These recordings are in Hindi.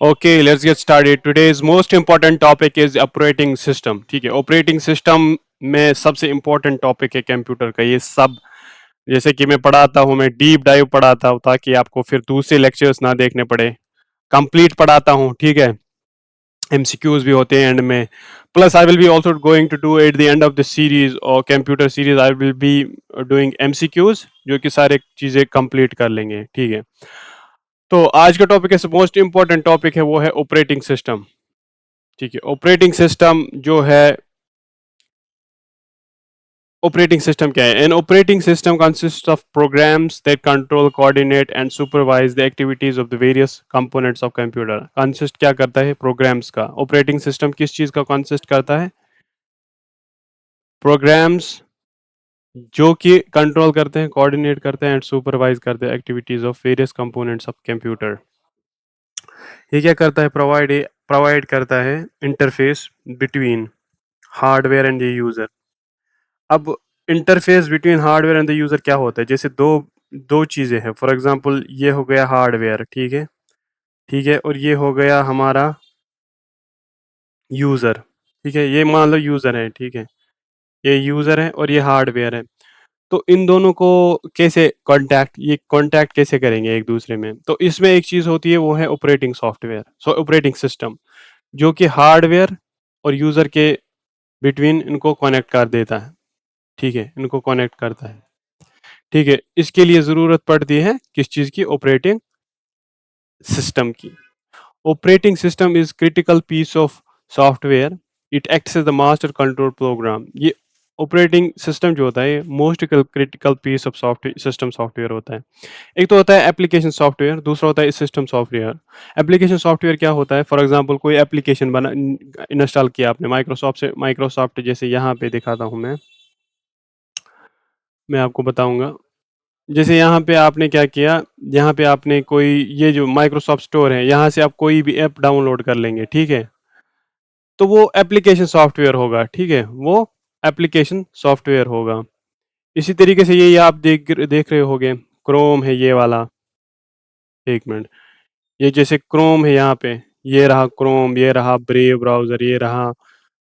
Okay, let's get started. Today's most important topic is operating system. ठीक है, ऑपरेटिंग सिस्टम में सबसे इम्पोर्टेंट टॉपिक है कंप्यूटर का। ये सब जैसे कि मैं पढ़ाता हूँ, मैं डीप डाइव पढ़ाता हूँ ताकि आपको फिर दूसरे लेक्चर्स ना देखने पड़े। कंप्लीट पढ़ाता हूँ, ठीक है। एमसीक्यूज भी होते हैं एंड में। Plus I will be also going to do at the end of the series और computer series I will be doing MCQs जो कि सारे चीज़ें कंप्लीट कर लेंगे, ठीक है। तो आज का टॉपिक है मोस्ट इंपॉर्टेंट टॉपिक है, वो है ऑपरेटिंग सिस्टम। ठीक है, ऑपरेटिंग सिस्टम जो है, ऑपरेटिंग सिस्टम क्या है? An operating system consist of programs that control, coordinate and supervise the activities of the various components of computer. Consist क्या करता है? प्रोग्राम्स का। ऑपरेटिंग सिस्टम किस चीज का कंसिस्ट करता है? प्रोग्राम्स जो कि कंट्रोल करते हैं, कोऑर्डिनेट करते हैं एंड सुपरवाइज करते हैं activities of various components of computer. ये क्या करता है? प्रोवाइड करता है interface between hardware and the user. अब interface between hardware and the user क्या होता है? जैसे दो दो चीजें हैं। फॉर एग्जांपल ये हो गया हार्डवेयर, ठीक है, ठीक है, और ये हो गया हमारा यूजर, ठीक है। ये मान लो यूजर है, ठीक है, ये यूजर है और ये हार्डवेयर है। तो इन दोनों को कैसे कांटेक्ट कैसे करेंगे एक दूसरे में? तो इसमें एक चीज होती है, वो है ऑपरेटिंग सॉफ्टवेयर, सो ऑपरेटिंग सिस्टम, जो कि हार्डवेयर और यूजर के बिटवीन इनको कनेक्ट कर देता है, ठीक है, इनको कनेक्ट करता है, ठीक है। इसके लिए ज़रूरत पड़ती है किस चीज़ की? ऑपरेटिंग सिस्टम की। Operating system is critical piece of software, it acts as the master control program. ये ऑपरेटिंग सिस्टम जो होता है, most critical piece of software होता है। एक तो होता है एप्लीकेशन सॉफ्टवेयर, दूसरा होता है सिस्टम सॉफ्टवेयर। एप्लीकेशन सॉफ्टवेयर क्या होता है? फॉर एग्जांपल कोई एप्लीकेशन बना इंस्टॉल किया आपने माइक्रोसॉफ्ट जैसे यहाँ पे दिखाता हूँ मैं आपको बताऊँगा। जैसे यहाँ पे आपने क्या किया, यहाँ पे आपने कोई, ये जो माइक्रोसॉफ्ट स्टोर है, यहाँ से आप कोई भी ऐप डाउनलोड कर लेंगे, ठीक है। तो वो एप्लीकेशन सॉफ्टवेयर होगा, ठीक है, वो एप्लीकेशन सॉफ्टवेयर होगा। इसी तरीके से ये आप देख रहे होगे, क्रोम है ये वाला। एक मिनट, ये जैसे क्रोम है यहाँ पे, ये रहा क्रोम, ये रहा ब्रेव ब्राउजर, ये रहा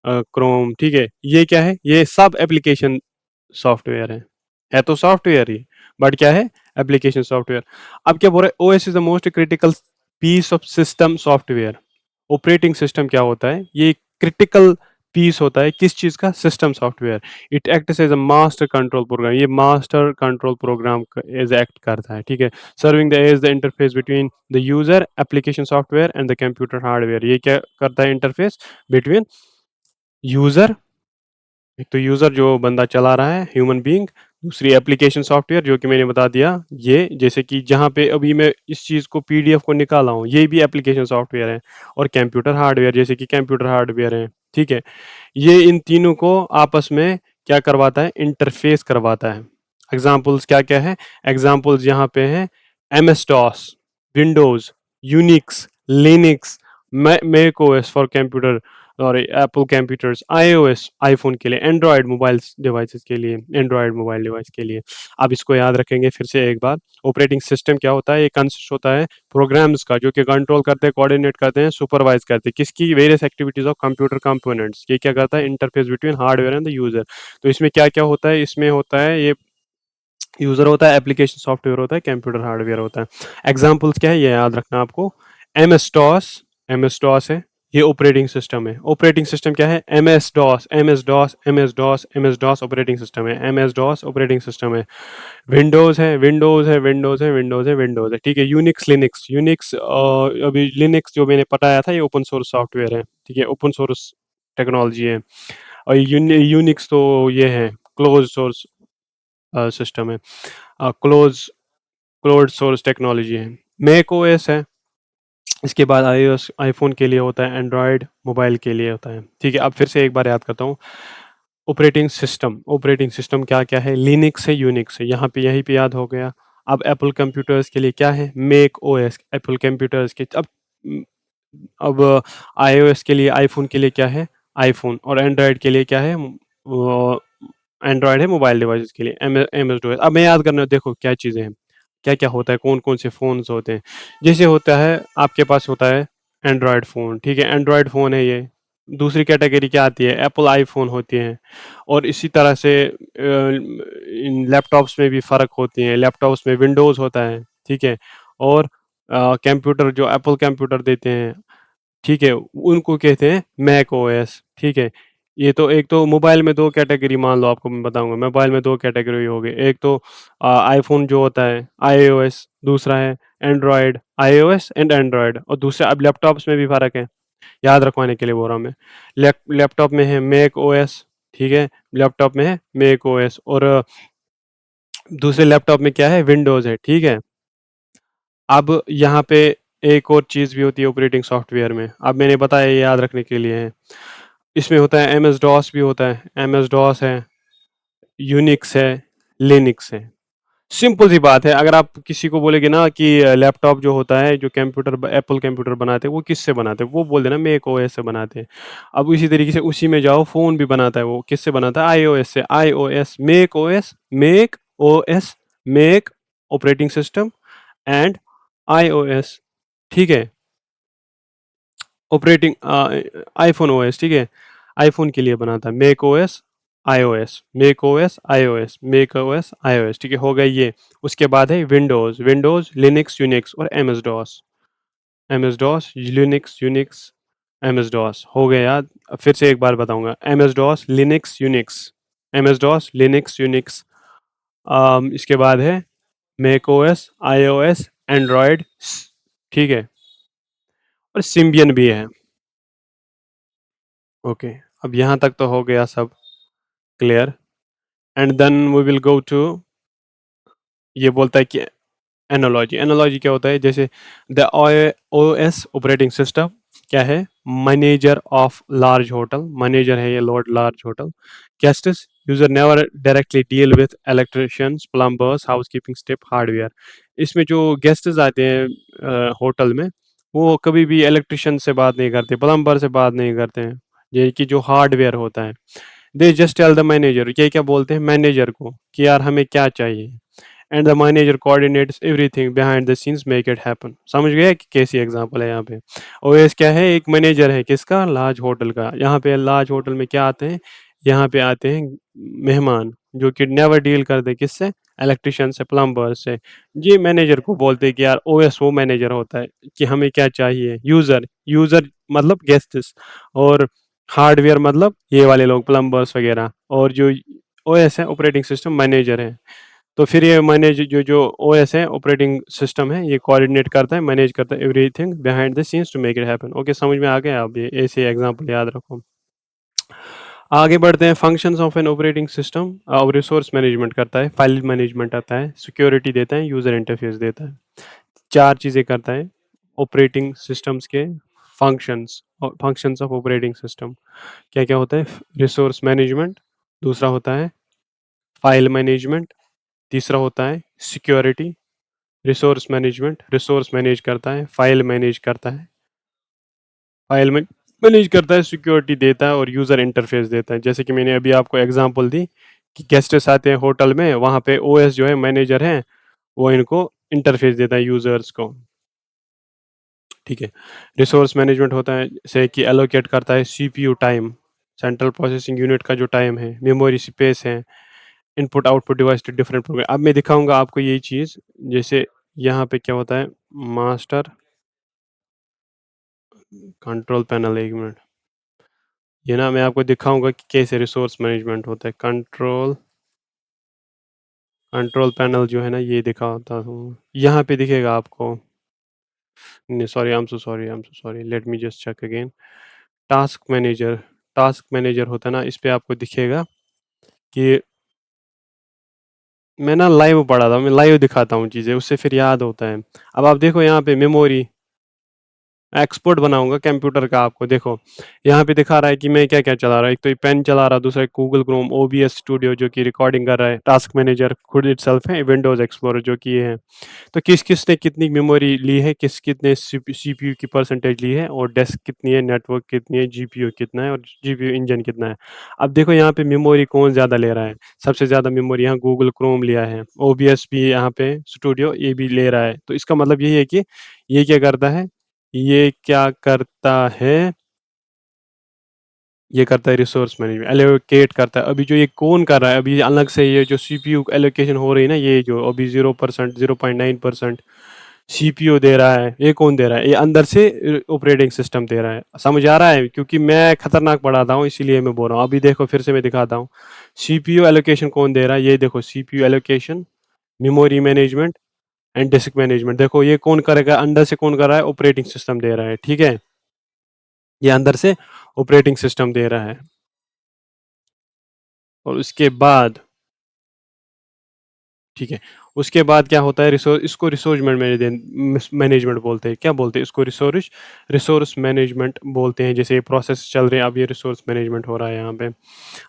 क्रोम, ठीक है। ये क्या है? ये सब एप्लीकेशन सॉफ्टवेयर है तो सॉफ्टवेयर ही, बट क्या है? Application software. अब क्या बोल रहे? OS is the most critical piece of system software. Operating system क्या होता है? ये क्रिटिकल पीस होता है किस चीज का? System software. It acts as a master control program, ये master control program as act करता है, ठीक है। Serving the as the interface between the user, application software and the computer hardware. ये क्या करता है? इंटरफेस बिटवीन यूजर, एक तो यूजर जो बंदा चला रहा है, ह्यूमन बीइंग। दूसरी एप्लीकेशन सॉफ्टवेयर जो कि मैंने बता दिया, ये जैसे कि जहाँ पे अभी मैं इस चीज़ को पीडीएफ को निकाला हूँ, ये भी एप्लीकेशन सॉफ्टवेयर है। और कंप्यूटर हार्डवेयर जैसे कि कंप्यूटर हार्डवेयर है, ठीक है। ये इन तीनों को आपस में क्या करवाता है? इंटरफेस करवाता है। एग्जाम्पल्स क्या क्या है? एग्जाम्पल्स यहाँ पे हैं, M S DOS, Windows, Unix, Linux, Mac OS for computer और एप्पल कंप्यूटर्स, आईओएस आईफोन के लिए, एंड्रॉयड मोबाइल डिवाइसेस के लिए, एंड्रॉयड मोबाइल डिवाइस के लिए। आप इसको याद रखेंगे फिर से एक बार। ऑपरेटिंग सिस्टम क्या होता है? ये कंसिस्ट होता है प्रोग्राम्स का, जो कि कंट्रोल करते हैं, कोऑर्डिनेट करते हैं, सुपरवाइज करते हैं किसकी? Various activities of computer components. ये क्या करता है? Interface between hardware and the user. तो इसमें क्या क्या होता है? इसमें होता है, ये यूजर होता है, एप्लीकेशन सॉफ्टवेयर होता है, कंप्यूटर हार्डवेयर होता है। एग्जाम्पल्स क्या है ये याद रखना आपको। एम एस डॉस है, ये ऑपरेटिंग सिस्टम है। ऑपरेटिंग सिस्टम क्या है? M S DOS operating system है। M S DOS operating system है। विंडोज है, ठीक है। यूनिक्स अभी लिनक्स जो मैंने बताया था, ये ओपन सोर्स सॉफ्टवेयर है, ठीक है, ओपन सोर्स टेक्नोलॉजी है। और यूनिक्स तो ये है क्लोज सोर्स सिस्टम है, क्लोज क्लोज सोर्स टेक्नोलॉजी है। मैक ओएस है, इसके बाद आईओएस आईफोन के लिए होता है, एंड्रॉयड मोबाइल के लिए होता है, ठीक है। अब फिर से एक बार याद करता हूँ। ऑपरेटिंग सिस्टम क्या क्या है? लिनक्स है, यूनिक्स है, यहाँ पे यहीं पे याद हो गया। अब एप्पल कंप्यूटर्स के लिए क्या है? Mac OS. एप्पल कंप्यूटर्स के अब आईओएस के लिए, आईफोन के लिए क्या है? आईफोन। और एंड्रॉयड के लिए क्या है? एंड्रॉयड है मोबाइल डिवाइसेस के लिए, एम एस डोएस। अब मैं याद करना, देखो क्या चीज़ें हैं, क्या क्या होता है, कौन कौन से फ़ोन्स होते हैं। जैसे होता है, आपके पास होता है एंड्रॉयड फ़ोन, ठीक है, एंड्रॉयड फ़ोन है ये। दूसरी कैटेगरी क्या आती है? एप्पल आईफ़ोन होती हैं और इसी तरह से इन लैपटॉप्स में भी फ़र्क होती हैं। लैपटॉप्स में विंडोज़ होता है, ठीक है? और कंप्यूटर जो एप्पल कंप्यूटर देते हैं, ठीक है, उनको कहते हैं मैक ओएस, ठीक है। ये तो एक तो मोबाइल में 2 कैटेगरी मान लो आपको मैं बताऊँगा, मोबाइल में 2 कैटेगरी हो गई। एक तो आईफ़ोन जो होता है आईओएस, दूसरा है एंड्रॉयड, आईओएस एंड एंड्रॉयड और दूसरा अब लैपटॉप्स में भी फ़र्क है, याद रखवाने के लिए बोल रहा हूँ मैं। लैपटॉप में है मैक ओएस, ठीक है, लैपटॉप में है मैक ओएस और दूसरे लैपटॉप में क्या है विंडोज़ है, ठीक है। अब यहाँ पे एक और चीज़ भी होती है ऑपरेटिंग सॉफ्टवेयर में, अब मैंने बताया ये याद रखने के लिए है। इसमें होता है एमएस डॉस भी होता है, एमएस डॉस है, यूनिक्स है, लिनक्स है। सिंपल सी बात है, अगर आप किसी को बोलेंगे ना कि लैपटॉप जो होता है, जो कंप्यूटर एप्पल कंप्यूटर बनाते हैं, वो किससे बनाते हैं? वो बोल देना मेक ओएस से बनाते हैं। अब इसी तरीके से उसी में जाओ, फ़ोन भी बनाता है वो, किससे बनाता है? आईओएस से। IOS, make OS, make OS, make operating system and iOS, ठीक है? ऑपरेटिंग आईफ़ोन ओएस, ठीक है? आईफ़ोन के लिए बना था Mac OS, iOS, Mac OS, iOS, Mac OS, iOS, ठीक है? हो गया ये। उसके बाद है विंडोज़, विंडोज़, लिनक्स, यूनिक्स और MS DOS. MS DOS, Linux, Unix, MS DOS हो गया याद। अब फिर से एक बार बताऊँगा, MS DOS, Linux, Unix, MS DOS, Linux, Unix इसके बाद है मैक ओएस, आईओएस, एंड्रॉयड ठीक है? और सिम्बियन भी है। ओके, अब यहाँ तक तो हो गया सब clear and then we will go to ये बोलता है कि एनालॉजी एनालॉजी क्या होता है जैसे द ओएस ऑपरेटिंग सिस्टम क्या है manager of large hotel manager है ये Lord large hotel guests user never directly deal with electricians plumbers housekeeping step hardware इसमें जो गेस्ट्स आते हैं होटल में वो कभी भी इलेक्ट्रिशियन से बात नहीं करते प्लम्बर से बात नहीं करते हैं ये कि जो हार्डवेयर होता है they just tell the manager ये क्या बोलते हैं मैनेजर को कि यार हमें क्या चाहिए and the manager coordinates everything behind the scenes make it happen समझ गए कि कैसी एग्जांपल है यहाँ पे ओएस क्या है एक मैनेजर है किसका लार्ज होटल का यहाँ पे लार्ज होटल में क्या आते हैं यहाँ पे आते हैं मेहमान जो कि नेवर डील करते किससे इलेक्ट्रिशियन से प्लम्बर से ये मैनेजर को बोलते हैं कि यार ओएस वो मैनेजर होता है कि हमें क्या चाहिए यूजर यूजर मतलब गेस्ट्स और हार्डवेयर मतलब ये वाले लोग प्लम्बर्स वगैरह और जो ओएस है ऑपरेटिंग सिस्टम मैनेजर है तो फिर ये मैनेज जो जो ओएस है ऑपरेटिंग सिस्टम है ये कोऑर्डिनेट करता है मैनेज करता है everything behind the scenes to make it happen okay समझ में आ गया आप ये ऐसे एग्जांपल याद रखो आगे बढ़ते हैं functions of an operating system और रिसोर्स मैनेजमेंट करता है फाइल मैनेजमेंट आता है सिक्योरिटी देता है यूजर इंटरफेस देता है चार चीजें करता है ऑपरेटिंग सिस्टम्स के functions functions of operating system क्या क्या होता है रिसोर्स मैनेजमेंट दूसरा होता है फाइल मैनेजमेंट तीसरा होता है security resource management resource manage करता है फाइल मैनेज करता है फाइल में मैनेज करता है सिक्योरिटी देता है और यूज़र इंटरफेस देता है जैसे कि मैंने अभी आपको एग्जांपल दी कि गेस्ट्स आते हैं होटल में वहाँ पे ओएस जो है मैनेजर है वो इनको इंटरफेस देता है यूज़र्स को ठीक है रिसोर्स मैनेजमेंट होता है जैसे कि एलोकेट करता है CPU time central processing unit का जो टाइम है मेमोरी स्पेस है input output device to different program अब मैं दिखाऊंगा आपको यही चीज़ जैसे यहाँ पे क्या होता है मास्टर कंट्रोल पैनल एक मिनट ये ना मैं आपको दिखाऊंगा कि कैसे रिसोर्स मैनेजमेंट होता है कंट्रोल कंट्रोल पैनल जो है ना ये दिखाता हूँ यहाँ पे दिखेगा आपको नहीं sorry I am so sorry let me just check again task manager होता है ना इस पे आपको दिखेगा कि मैं ना लाइव पढ़ा था मैं लाइव दिखाता हूँ चीज़ें उससे फिर याद होता है अब आप देखो यहाँ पे मेमोरी एक्सपोर्ट बनाऊंगा कंप्यूटर का आपको देखो यहाँ पे दिखा रहा है कि मैं क्या क्या चला रहा है एक तो ये पेन चला रहा दूसरा गूगल क्रोम ओबीएस स्टूडियो जो कि रिकॉर्डिंग कर रहा है टास्क मैनेजर खुद इटसेल्फ है विंडोज एक्सप्लोरर जो कि ये है तो किस किस ने कितनी मेमोरी ली है किस कितने सीपीयू की परसेंटेज ली है और डेस्क कितनी है नेटवर्क कितनी है जीपीयू कितना है और जीपीयू इंजन कितना है अब देखो यहाँ पे मेमोरी कौन ज़्यादा ले रहा है सबसे ज़्यादा मेमोरी यहाँ गूगल क्रोम लिया है ओबीएस भी यहाँ पे स्टूडियो ये भी ले रहा है तो इसका मतलब यही है कि ये क्या करता है ये क्या करता है? ये करता है रिसोर्स मैनेजमेंट, एलोकेट करता है। अभी जो ये कौन कर रहा है, अभी अलग से ये जो सीपीयू एलोकेशन हो रही है ना, ये जो अभी 0%, 0.9% सीपीयू दे रहा है, ये कौन दे रहा है? ये अंदर से ऑपरेटिंग सिस्टम दे रहा है। समझ आ रहा है? क्योंकि मैं खतरनाक पढ़ाता हूँ, इसीलिए मैं बोल रहा हूँ। अभी देखो, फिर से मैं दिखाता हूँ। सीपीयू एलोकेशन कौन दे रहा है? ये देखो, CPU allocation, memory management and disc management. देखो ये कौन करेगा? अंदर से कौन कर रहा है? ऑपरेटिंग सिस्टम दे रहा है, ठीक है? ये अंदर से ऑपरेटिंग सिस्टम दे रहा है। और उसके बाद, ठीक है, उसके बाद क्या होता है? रिसोर्स, इसको रिसोर्स मैनेजमेंट बोलते हैं। क्या बोलते हैं इसको? रिसोर्स रिसोर्स मैनेजमेंट बोलते हैं। जैसे ये प्रोसेस चल रहे हैं, अब ये रिसोर्स मैनेजमेंट हो रहा है यहाँ पे।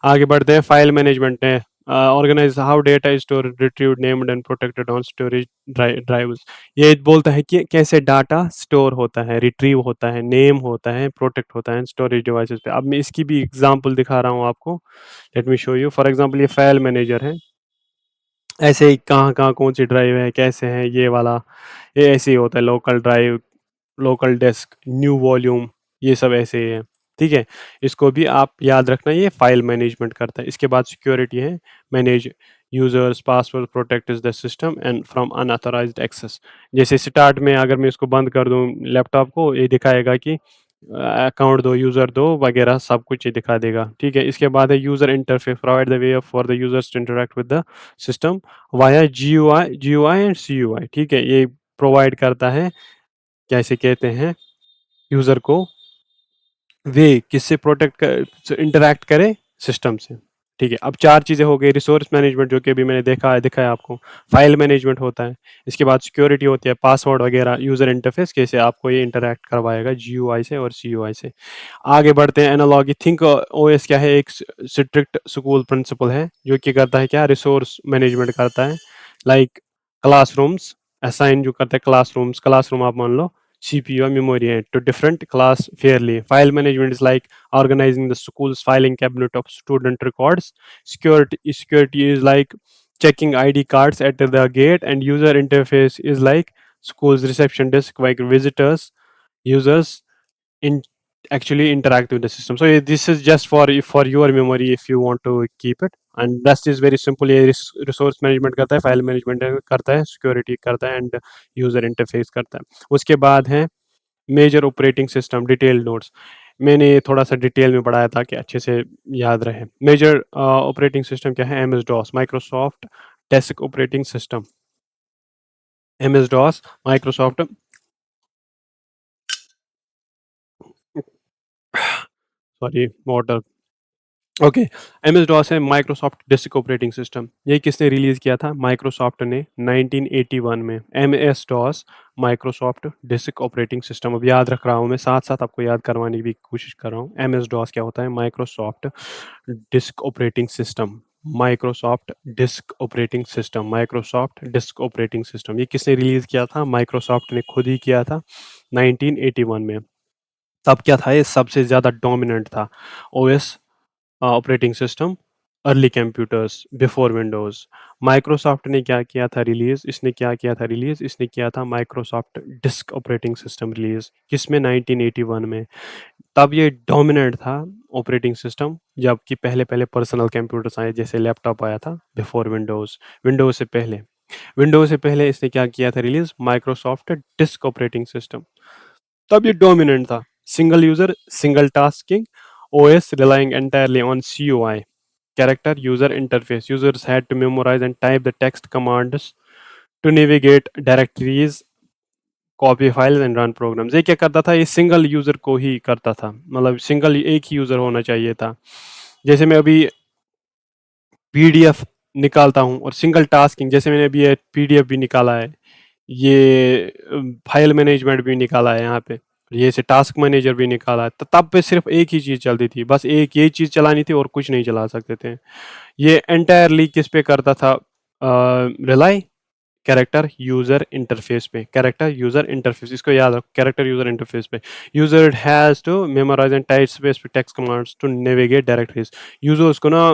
आगे बढ़ते हैं। फाइल मैनेजमेंट है, organise how data is store, retrieved, named and protected on storage drives. ये बोलता है कि कैसे डाटा स्टोर होता है, रिट्रीव होता है, नेम होता है, प्रोटेक्ट होता है स्टोरेज डिवाइसेस पे। अब मैं इसकी भी एग्जांपल दिखा रहा हूँ आपको। Let me show you. For example, ये फाइल मैनेजर है। ऐसे ही कहाँ-कहाँ कौन-सी ड्राइव है, कैसे है ये वाला, ये ऐसे ही होता है। Local drive, local disk, new volume, ये सब ऐसे ही है, ठीक है? इसको भी आप याद रखना, ये फाइल मैनेजमेंट करता है। इसके बाद सिक्योरिटी है, manage users, password, protects the system and from unauthorised access. जैसे स्टार्ट में अगर मैं इसको बंद कर दूँ लैपटॉप को, ये दिखाएगा कि अकाउंट दो, यूज़र दो वगैरह, सब कुछ ये दिखा देगा, ठीक है? इसके बाद है user interface, provide the way for the users to interact with the system via GUI and CUI, ठीक है? ये प्रोवाइड करता है, कैसे कहते हैं, यूज़र को वे किससे प्रोटेक्ट कर इंटरैक्ट करे? सिस्टम से, ठीक है? अब 4 चीज़ें हो गई। रिसोर्स मैनेजमेंट जो कि अभी मैंने देखा है, दिखाया आपको। फाइल मैनेजमेंट होता है। इसके बाद सिक्योरिटी होती है, पासवर्ड वगैरह, यूज़र इंटरफेस कैसे आपको ये इंटरैक्ट करवाएगा जीयूआई से और सीयूआई से। आगे बढ़ते हैं। एनालॉगी थिंक ओएस क्या है? एक स्ट्रिक्ट स्कूल प्रिंसिपल है, जो कि करता है क्या? रिसोर्स मैनेजमेंट करता है। लाइक क्लासरूम्स, असाइन जो करता है क्लासरूम्स, क्लासरूम आप मान लो CPU or memory to different class fairly. File management is like organizing the school's filing cabinet of student records. Security is like checking ID cards at the gate, and user interface is like school's reception desk, like visitors, users in actually interact with the system. So this is just for your memory if you want to keep it. And rest is very simple. ये resource management करता है, file management करता है, security करता है, and user interface करता है। उसके बाद है major operating system detail notes. मैंने ये थोड़ा सा डिटेल में पढ़ाया था कि अच्छे से याद रहे। मेजर ऑपरेटिंग सिस्टम क्या है? MS DOS, Microsoft desk operating system. MS DOS, Microsoft sorry, water. Okay, MS DOS है माइक्रोसॉफ्ट डिस्क ऑपरेटिंग सिस्टम। ये किसने रिलीज किया था? माइक्रोसॉफ्ट ने 1981 में। MS DOS Microsoft disk operating system. अब याद रख रहा हूँ मैं, साथ साथ आपको याद करवाने की भी कोशिश कर रहा हूँ। MS DOS क्या होता है? Microsoft disk operating system, Microsoft disk operating system, Microsoft disk operating system. ये किसने रिलीज किया था? माइक्रोसॉफ्ट ने खुद ही किया था 1981 में। तब क्या था? ये सबसे ज़्यादा डोमिनेंट था OS operating system, early computers before Windows. Microsoft ने क्या किया था रिलीज़? इसने क्या किया था रिलीज़? इसने किया था Microsoft disk operating system release. किसमें? 1981 में। तब ये डोमिनेंट था ऑपरेटिंग सिस्टम, जबकि पहले-पहले पर्सनल कंप्यूटर्स आए, जैसे लैपटॉप आया था बिफोर विंडोज़, विंडोज़ से पहले। विंडोज़ से पहले इसने क्या किया था release? Microsoft disk operating system. तब ये डोमिनेंट था। Single user, single tasking, OS relying entirely on CUI, character user interface. Users had to memorize and type the text commands to navigate directories, copy files and run programs. ये क्या करता था? ये सिंगल यूज़र को ही करता था, मतलब सिंगल एक ही यूज़र होना चाहिए था। जैसे मैं अभी PDF निकालता हूँ, और सिंगल टास्किंग, जैसे मैंने अभी ये PDF भी निकाला है, ये फाइल मैनेजमेंट भी निकाला है यहाँ पे, ये से टास्क मैनेजर भी निकाला है, तो तब पे सिर्फ एक ही चीज़ चलती थी, बस एक यही चीज़ चलानी थी और कुछ नहीं चला सकते थे। ये एंटायरली किस पे करता था रिलाई? कैरेक्टर यूजर इंटरफेस पे। कैरेक्टर यूजर इंटरफेस, इसको याद रखो, कैरेक्टर यूजर इंटरफेस पे। User has to memorise and type space text commands to navigate directories. Users को ना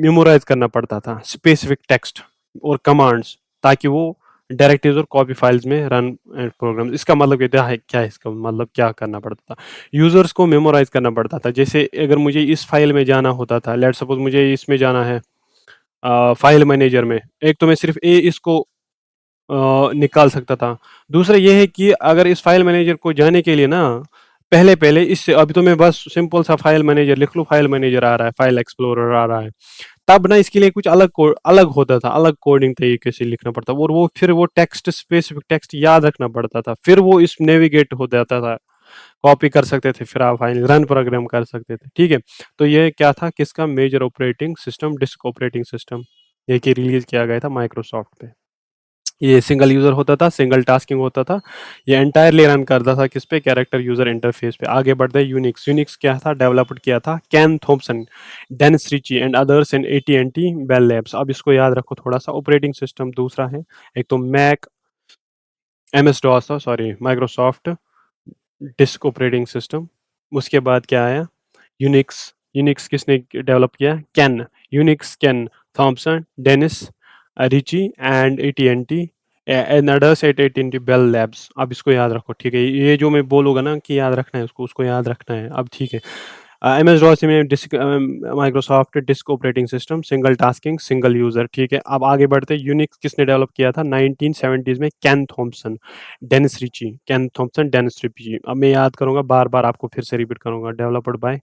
मेमोराइज करना पड़ता था स्पेसिफिक टेक्स्ट और कमांड्स, ताकि वो डायरेक्टरीज और कॉपी फाइल्स में रन प्रोग्राम। इसका मतलब क्या है इसका मतलब क्या करना पड़ता था? यूजर्स को मेमोराइज करना पड़ता था। जैसे अगर मुझे इस फाइल में जाना होता था, लेट्स सपोज मुझे इसमें जाना है फाइल मैनेजर में, एक तो मैं सिर्फ ए इसको निकाल सकता था। दूसरा ये है कि अगर इस फाइल मैनेजर को जाने के लिए ना पहले इससे अभी तो मैं बस सिंपल सा फाइल मैनेजर लिख लूँ, फाइल मैनेजर आ रहा है, फाइल एक्सप्लोरर आ रहा है। तब ना इसके लिए कुछ अलग होता था, अलग कोडिंग तरीके से लिखना पड़ता, और वो फिर वो टेक्स्ट स्पेसिफिक टेक्स्ट याद रखना पड़ता था, फिर वो इस नेविगेट हो जाता था, कॉपी कर सकते थे, फिर आप फाइल रन प्रोग्राम कर सकते थे, ठीक है। तो ये क्या था, किसका? Major operating system, disk operating system, ये कि रिलीज किया गया था माइक्रोसॉफ्ट पे। ये सिंगल यूजर होता था, सिंगल टास्किंग होता था, ये एंटायरली रन करता था किस पे? कैरेक्टर यूजर इंटरफेस पे। आगे बढ़ते यूनिक्स। यूनिक्स क्या था? डेवलप्ड किया था Ken Thompson, Dennis Ritchie and others in AT Bell Labs. अब इसको याद रखो थोड़ा सा। ऑपरेटिंग सिस्टम दूसरा है, एक तो मैक, एमएस डॉस था, sorry, Microsoft disk operating system. उसके बाद क्या आया? यूनिक्स। यूनिक्स किसने डेवलप किया? Ken. Unix, Ken Thompson, Dennis Ritchie and AT and others at AT Bell Labs. अब इसको याद रखो, ठीक है। ये जो मैं बोलूंगा ना कि याद रखना है उसको, उसको याद रखना है अब, ठीक है। एमएस डॉस में disk, Microsoft disk operating system, single tasking, single user, ठीक है। अब आगे बढ़ते, यूनिक्स किसने डेवलप किया था? 1970s में Ken Thompson, Dennis Ritchie, Ken Thompson, Dennis Ritchie. अब मैं याद करूंगा, बार बार आपको फिर से रिपीट करूंगा। Developed by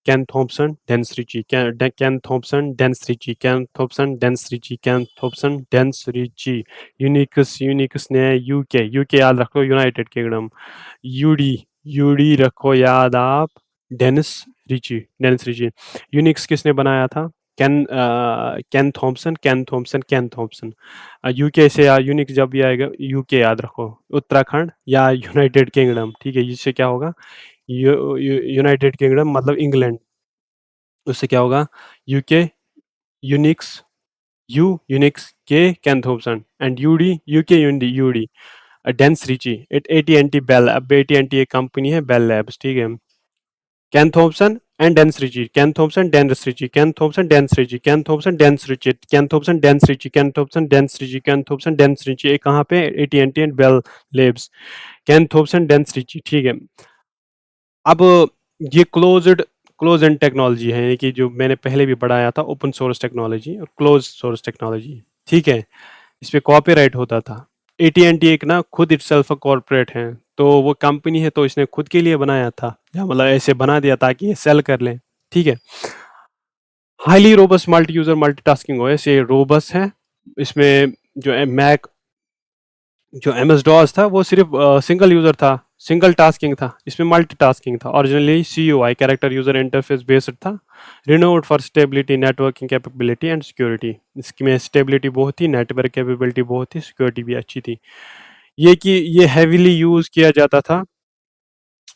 Ken Thompson, Dennis Ritchie, Ken Thompson, Dennis Ritchie, Ken Thompson, Dennis Ritchie, Ken Thompson, Dennis Ritchie। Unix ने यूके, यूके याद रखो, यूनाइटेड किंगडम। यूडी, यूडी रखो याद आप, Dennis Ritchie, Dennis Ritchie. Unix किसने बनाया था? Ken Thompson, Ken Thompson, Ken Thompson. UK से यूनिक्स जब भी आएगा, यूके याद रखो, उत्तराखंड या यूनाइटेड किंगडम, ठीक है। इससे क्या होगा? यूनाइटेड किंगडम मतलब इंग्लैंड। उससे क्या होगा? यूके, यूनिक्स, यूनिक्स के, Ken Thompson and UD, UK UD, UD Dennis Ritchie at AT Bell. अब एटी एक कंपनी है, बेल लैब्स, ठीक है। Ken Thompson and Dennis Ritchie, Ken Thompson, Dennis Ritchie, Ken Thompson, Dennis Ritchie, Ken Thompson, Dennis Ritchie, Ken Thompson, Dennis Ritchie, Ken Thompson, Dennis Ritchie, Ken Thompson, Dennis Ritchie. ये कहाँ पे? AT and Bell Labs, Ken Thompson, Dennis Ritchie, ठीक है। अब ये क्लोज एंड टेक्नोलॉजी है, कि जो मैंने पहले भी पढ़ाया था, ओपन सोर्स टेक्नोलॉजी और क्लोज सोर्स टेक्नोलॉजी, ठीक है। इस पे कॉपीराइट होता था। एटी एक ना खुद इटसेल्फ कॉर्पोरेट है, तो वो कंपनी है, तो इसने खुद के लिए बनाया था, या मतलब ऐसे बना दिया ताकि ये सेल कर लें, ठीक है। Highly robust multi user multitasking OS, ये रोबस्ट है। इसमें जो मैक, जो एमएस डॉस था, वो सिर्फ सिंगल यूजर था, सिंगल टास्किंग था। इसमें मल्टीटास्किंग था। Originally CUI, character user interface based था, renewed for stability, networking capability and security. इसमें स्टेबिलिटी बहुत थी, नेटवर्क कैपेबिलिटी बहुत थी, सिक्योरिटी भी अच्छी थी। ये कि ये हैवीली यूज किया जाता था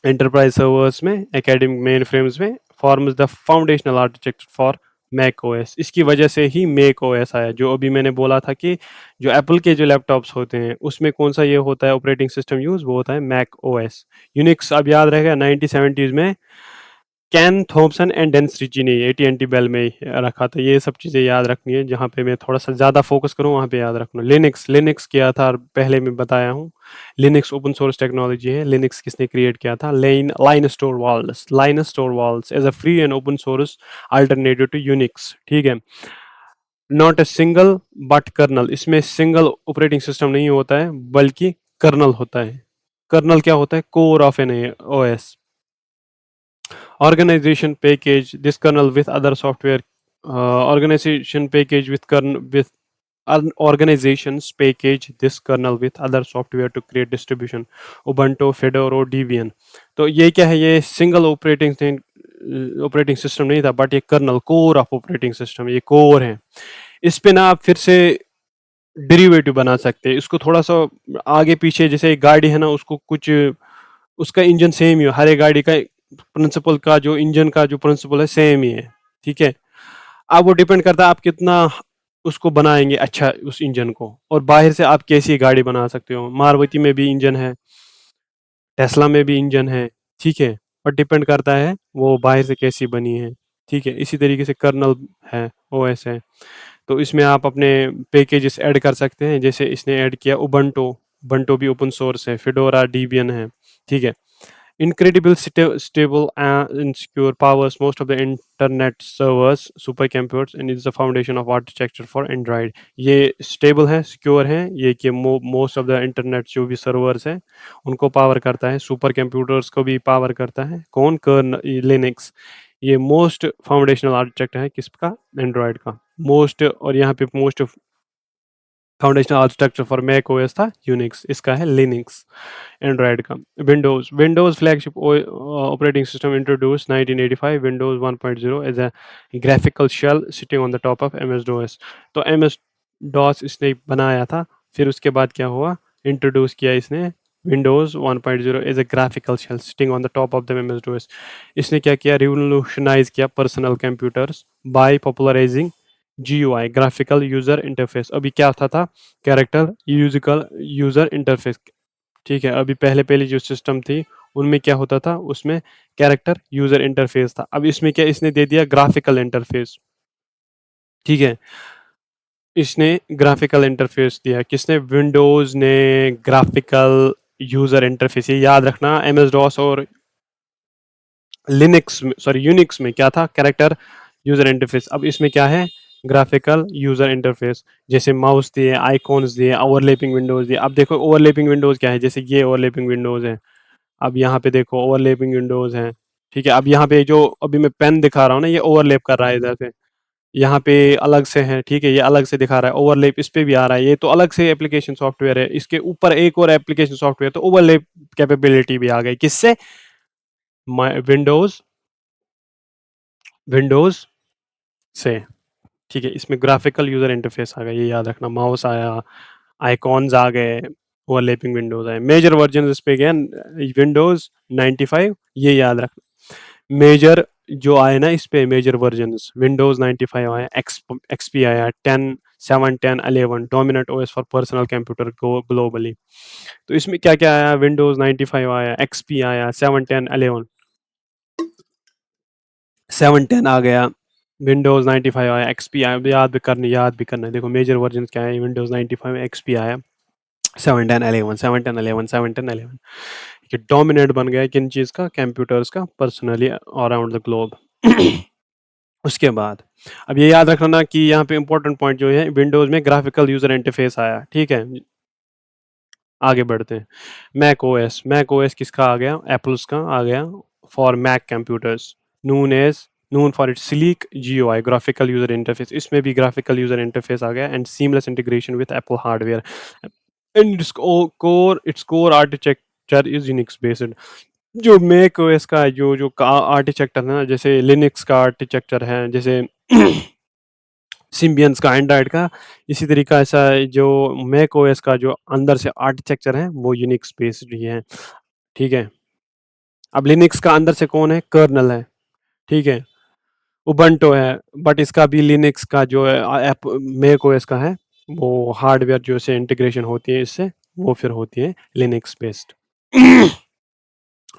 एंटरप्राइज सर्वर्स में, एकेडमिक मेन फ्रेम्स में, forms the foundational architecture for Mac OS. इसकी वजह से ही मैक ओएस आया। जो अभी मैंने बोला था कि जो एप्पल के जो लैपटॉप्स होते हैं उसमें कौन सा ये होता है ऑपरेटिंग सिस्टम यूज, वो होता है मैक ओएस। यूनिक्स अब याद रहेगा, 1970s में Ken Thompson and Dennis Ritchie ने एटी बेल में ही रखा था। ये सब चीज़ें याद रखनी है, जहाँ पे मैं थोड़ा सा ज़्यादा फोकस करूँ वहाँ पे याद रखना। लिनक्स, लिनक्स किया था, पहले मैं बताया हूँ। लिनक्स ओपन सोर्स टेक्नोलॉजी है। लिनक्स किसने क्रिएट किया था? Linus Torvalds, Linus Torvalds as a free and open source alternative to Unix, ठीक है। Not a single but kernel, इसमें सिंगल ऑपरेटिंग सिस्टम नहीं होता है, बल्कि कर्नल होता है। कर्नल क्या होता है? Core of an OS. organization package this kernel with other software, organization package with kernel with organizations package this kernel with other software to create distribution, ubuntu, fedora और debian। तो ये क्या है? ये सिंगल ऑपरेटिंग सिस्टम नहीं था, बट ये kernel, core of operating system, ये कोर है। इस पे ना आप फिर से डेरिवेटिव बना सकते हैं। इसको थोड़ा सा आगे पीछे, जैसे एक गाड़ी है ना, उसको कुछ उसका इंजन सेम ही हो, हर एक गाड़ी का प्रिंसिपल का जो इंजन का जो प्रिंसिपल है सेम ही है, ठीक है। अब वो डिपेंड करता है आप कितना उसको बनाएंगे अच्छा उस इंजन को, और बाहर से आप कैसी गाड़ी बना सकते हो। मारुति में भी इंजन है, टेस्ला में भी इंजन है, ठीक है। और डिपेंड करता है वो बाहर से कैसी बनी है, ठीक है। इसी तरीके से कर्नल है, ओएस है। तो इसमें आप अपने पैकेजेस ऐड कर सकते हैं, जैसे इसने ऐड किया उबंटू। उबंटू भी ओपन सोर्स है, फेडोरा डीबियन है, ठीक है। Incredible stable and secure powers most of the internet servers, supercomputers and is the foundation of architecture for Android. ये stable है, secure है, ये कि most of the internet जो भी servers हैं उनको power करता है, सुपर कंप्यूटर्स को भी power करता है। कौन? कर्न लिनक्स। ये मोस्ट फाउंडेशनल आर्किटेक्ट है किसका? एंड्रॉयड का। मोस्ट, और यहाँ पे most foundational architecture for Mac OS था यूनिक्स, इसका है लिनक्स एंड्रॉयड का। Windows, Windows flagship operating system introduce 1985, Windows 1.0 as a graphical shell sitting on the top of M S DOS. तो एम एस डॉस इसने बनाया था, फिर उसके बाद क्या हुआ, इंट्रोड्यूस किया इसने Windows 1.0 as a graphical shell sitting on the top of the M S DOS. इसने क्या किया, रिवोल्यूशनाइज किया personal computers by popularizing GUI, graphical user interface. अभी क्या था कैरेक्टर यूजिकल यूजर इंटरफेस, ठीक है। अभी पहले पहले जो सिस्टम थी उनमें क्या होता था, उसमें कैरेक्टर यूजर इंटरफेस था। अब इसमें क्या इसने दे दिया, ग्राफिकल इंटरफेस, ठीक है। इसने ग्राफिकल इंटरफेस दिया, किसने? विंडोज ने ग्राफिकल यूजर इंटरफेस। ये याद रखना, एम एस डॉस और लिनक्स में, सॉरी यूनिक्स में क्या था, कैरेक्टर यूजर इंटरफेस। अब इसमें क्या है, ग्राफिकल यूजर इंटरफेस। जैसे माउस दिए, आइकॉन्स दिए, ओवरलैपिंग विंडोज दिए। अब देखो ओवरलैपिंग विंडोज क्या है, जैसे ये ओवरलैपिंग विंडोज है। अब यहाँ पे देखो ओवरलैपिंग विंडोज है, ठीक है। अब यहाँ पे जो अभी मैं पेन दिखा रहा हूँ ना, ये ओवरलैप कर रहा है इधर से, यहाँ पे अलग से है, ठीक है। ये अलग से दिखा रहा है, ओवरलैप इस पे भी आ रहा है। ये तो अलग से एप्लीकेशन सॉफ्टवेयर है, इसके ऊपर एक और एप्लीकेशन सॉफ्टवेयर, तो ओवरलैप कैपेबिलिटी भी आ गई किससे? विंडोज, विंडोज से, ठीक है। इसमें ग्राफिकल यूजर इंटरफेस आ गया, ये याद रखना। माउस आया, आइकॉन्स आ गए, ओवरलैपिंग विंडोज आए। मेजर वर्जन इस पे गया विंडोज 95, ये याद रखना। मेजर जो आए ना इस पे, मेजर वर्जन विंडोज 95 आया, एक्सपी आया 10, 7, 10, 11 dominant OS for personal computer globally. तो इसमें क्या क्या आया, विंडोज 95 आया, एक्सपी आया, 7, 10, 11, 7, 10 आ गया, विंडोज 95 आया, एक्सपी आया। याद भी करना है। देखो मेजर वर्जन क्या है, विंडोज 95 एक्सपी आया, 7, 10, 11, 7, 10, 11, 7, 10, 11। ये डोमिनेंट बन गया किन चीज़ का, कंप्यूटर्स का, पर्सनली अराउंड द ग्लोब। उसके बाद अब ये याद रखना कि यहाँ पे इंपॉर्टेंट पॉइंट जो है, विंडोज में ग्राफिकल यूजर इंटरफेस आया, ठीक है। आगे बढ़ते हैं। मैक ओएस, मैक ओएस किसका आ गया, एप्पल्स का आ गया, for Mac computers, known as known for its sleek GUI, graphical user interface. इसमें भी ग्राफिकल यूजर इंटरफेस आ गया, and seamless integration with Apple hardware, and its core architecture is Unix based. जो मैक ओएस का जो जो आर्किटेक्चर है ना, जैसे लिनक्स का आर्किटेक्चर है, जैसे सिम्बियंस का, एंड्रॉइड का, इसी तरीका ऐसा जो मैक ओएस का जो अंदर से आर्किटेक्चर है वो यूनिक्स बेस्ड ही है, ठीक है। अब लिनक्स का अंदर से कौन है, कर्नल है, ठीक है। उबंटू है, बट इसका भी लिनक्स का जो ऐप मैक ओएस का है, वो हार्डवेयर जो से इंटीग्रेशन होती है इससे, वो फिर होती है लिनक्स बेस्ड।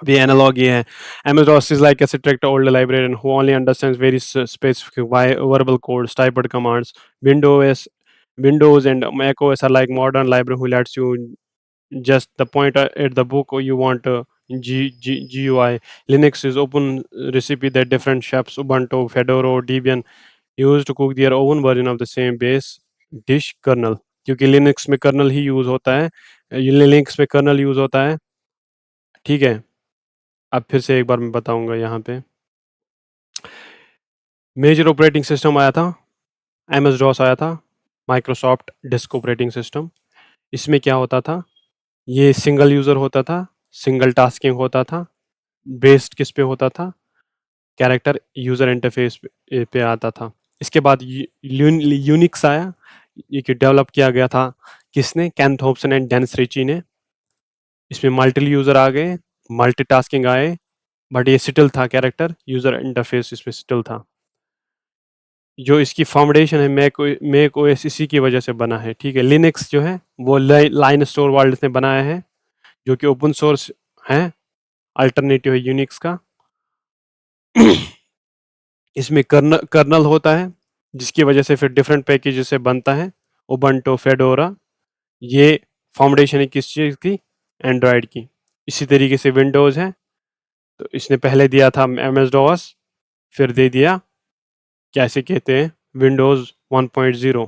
The analog है, MS-DOS is like a strict old librarian who only understands very specific verbal codes, typed commands. Windows, Windows and Mac OS are like modern library who lets you just the point at the book or you want GUI. Linux is open recipe that different chefs, Ubuntu, Fedora, Debian use to cook their own version of the same base dish kernel. क्योंकि लिनक्स में कर्नल ही यूज होता है, लिनक्स में कर्नल यूज होता है, ठीक है। अब फिर से एक बार मैं बताऊंगा यहाँ पे। मेजर ऑपरेटिंग सिस्टम आया था, एमएस डॉस आया था, माइक्रोसॉफ्ट डिस्क ऑपरेटिंग सिस्टम। इसमें क्या होता था, ये सिंगल यूज़र होता था, सिंगल टास्किंग होता था, बेस्ड किस पे होता था, कैरेक्टर यूज़र इंटरफेस पे आता था। इसके बाद यूनिक्स आया, ये डेवलप किया गया था किसने, केन थॉम्पसन एंड डेनिस रिची ने। इसमें मल्टी यूज़र आ गए, मल्टीटास्किंग आए, बट ये स्टिल था कैरेक्टर यूज़र इंटरफेस, इसमें स्टिल था। जो इसकी फाउंडेशन है मैक ओएस, इसी की वजह से बना है, ठीक है। लिनक्स जो है वो लाइन स्टोर वर्ल्ड ने बनाया है, जो कि ओपन सोर्स है, अल्टरनेटिव है यूनिक्स का। इसमें कर्नल होता है, जिसकी वजह से फिर डिफरेंट पैकेज से बनता है उबंटू फेडोरा। ये फाउंडेशन है किस चीज़ की? एंड्रॉयड की। इसी तरीके से विंडोज़ है, तो इसने पहले दिया था एम एस डॉस, फिर दे दिया कैसे कहते हैं विंडोज़ 1.0।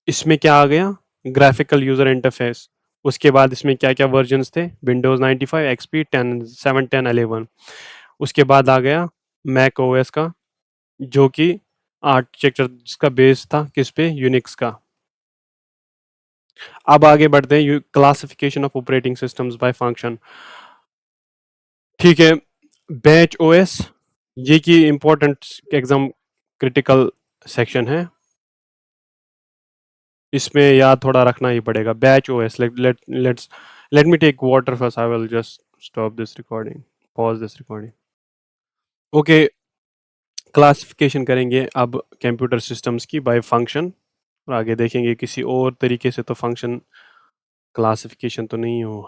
इसमें क्या आ गया? Graphical user interface. उसके बाद इसमें क्या क्या वर्जन्स थे? Windows 95 XP 10 7 10 11। उसके बाद आ गया मैक ओएस का, जो कि आर्किटेक्चर जिसका बेस था किस पे? यूनिक्स का। अब आगे बढ़ते हैं classification of operating systems by function. ठीक है, बैच ओएस, ये की इंपॉर्टेंट एग्जाम क्रिटिकल सेक्शन है, इसमें याद थोड़ा रखना ही पड़ेगा। Batch OS, let me take water first, I will just stop this recording, pause this recording. Okay, classification करेंगे अब कंप्यूटर सिस्टम्स की बाय फंक्शन, और आगे देखेंगे किसी और तरीके से तो फंक्शन क्लासिफिकेशन तो नहीं हो।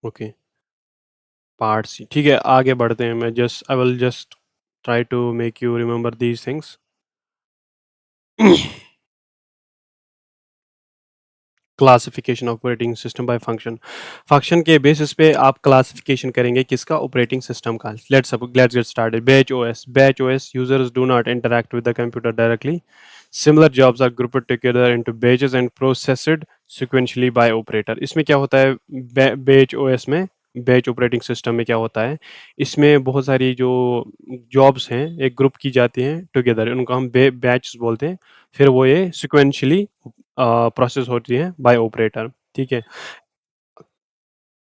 Okay, part C. ठीक है, आगे बढ़ते हैं। मैं just I will just try to make you remember these things. Classification operating system by function. Function के बेसिस पे आप क्लासिफिकेशन करेंगे किसका? ऑपरेटिंग सिस्टम का। Let's get started. Batch OS users do not interact with the computer directly, similar jobs are grouped together into batches and processed sequentially by operator. इसमें क्या होता है बैच ओएस में, बैच ऑपरेटिंग सिस्टम में क्या होता है, इसमें बहुत सारी जो जॉब्स हैं एक ग्रुप की जाती हैं टुगेदर, उनको हम बैच बोलते हैं। फिर वो ये सिक्वेंशली प्रोसेस होती है बाय ऑपरेटर। ठीक है,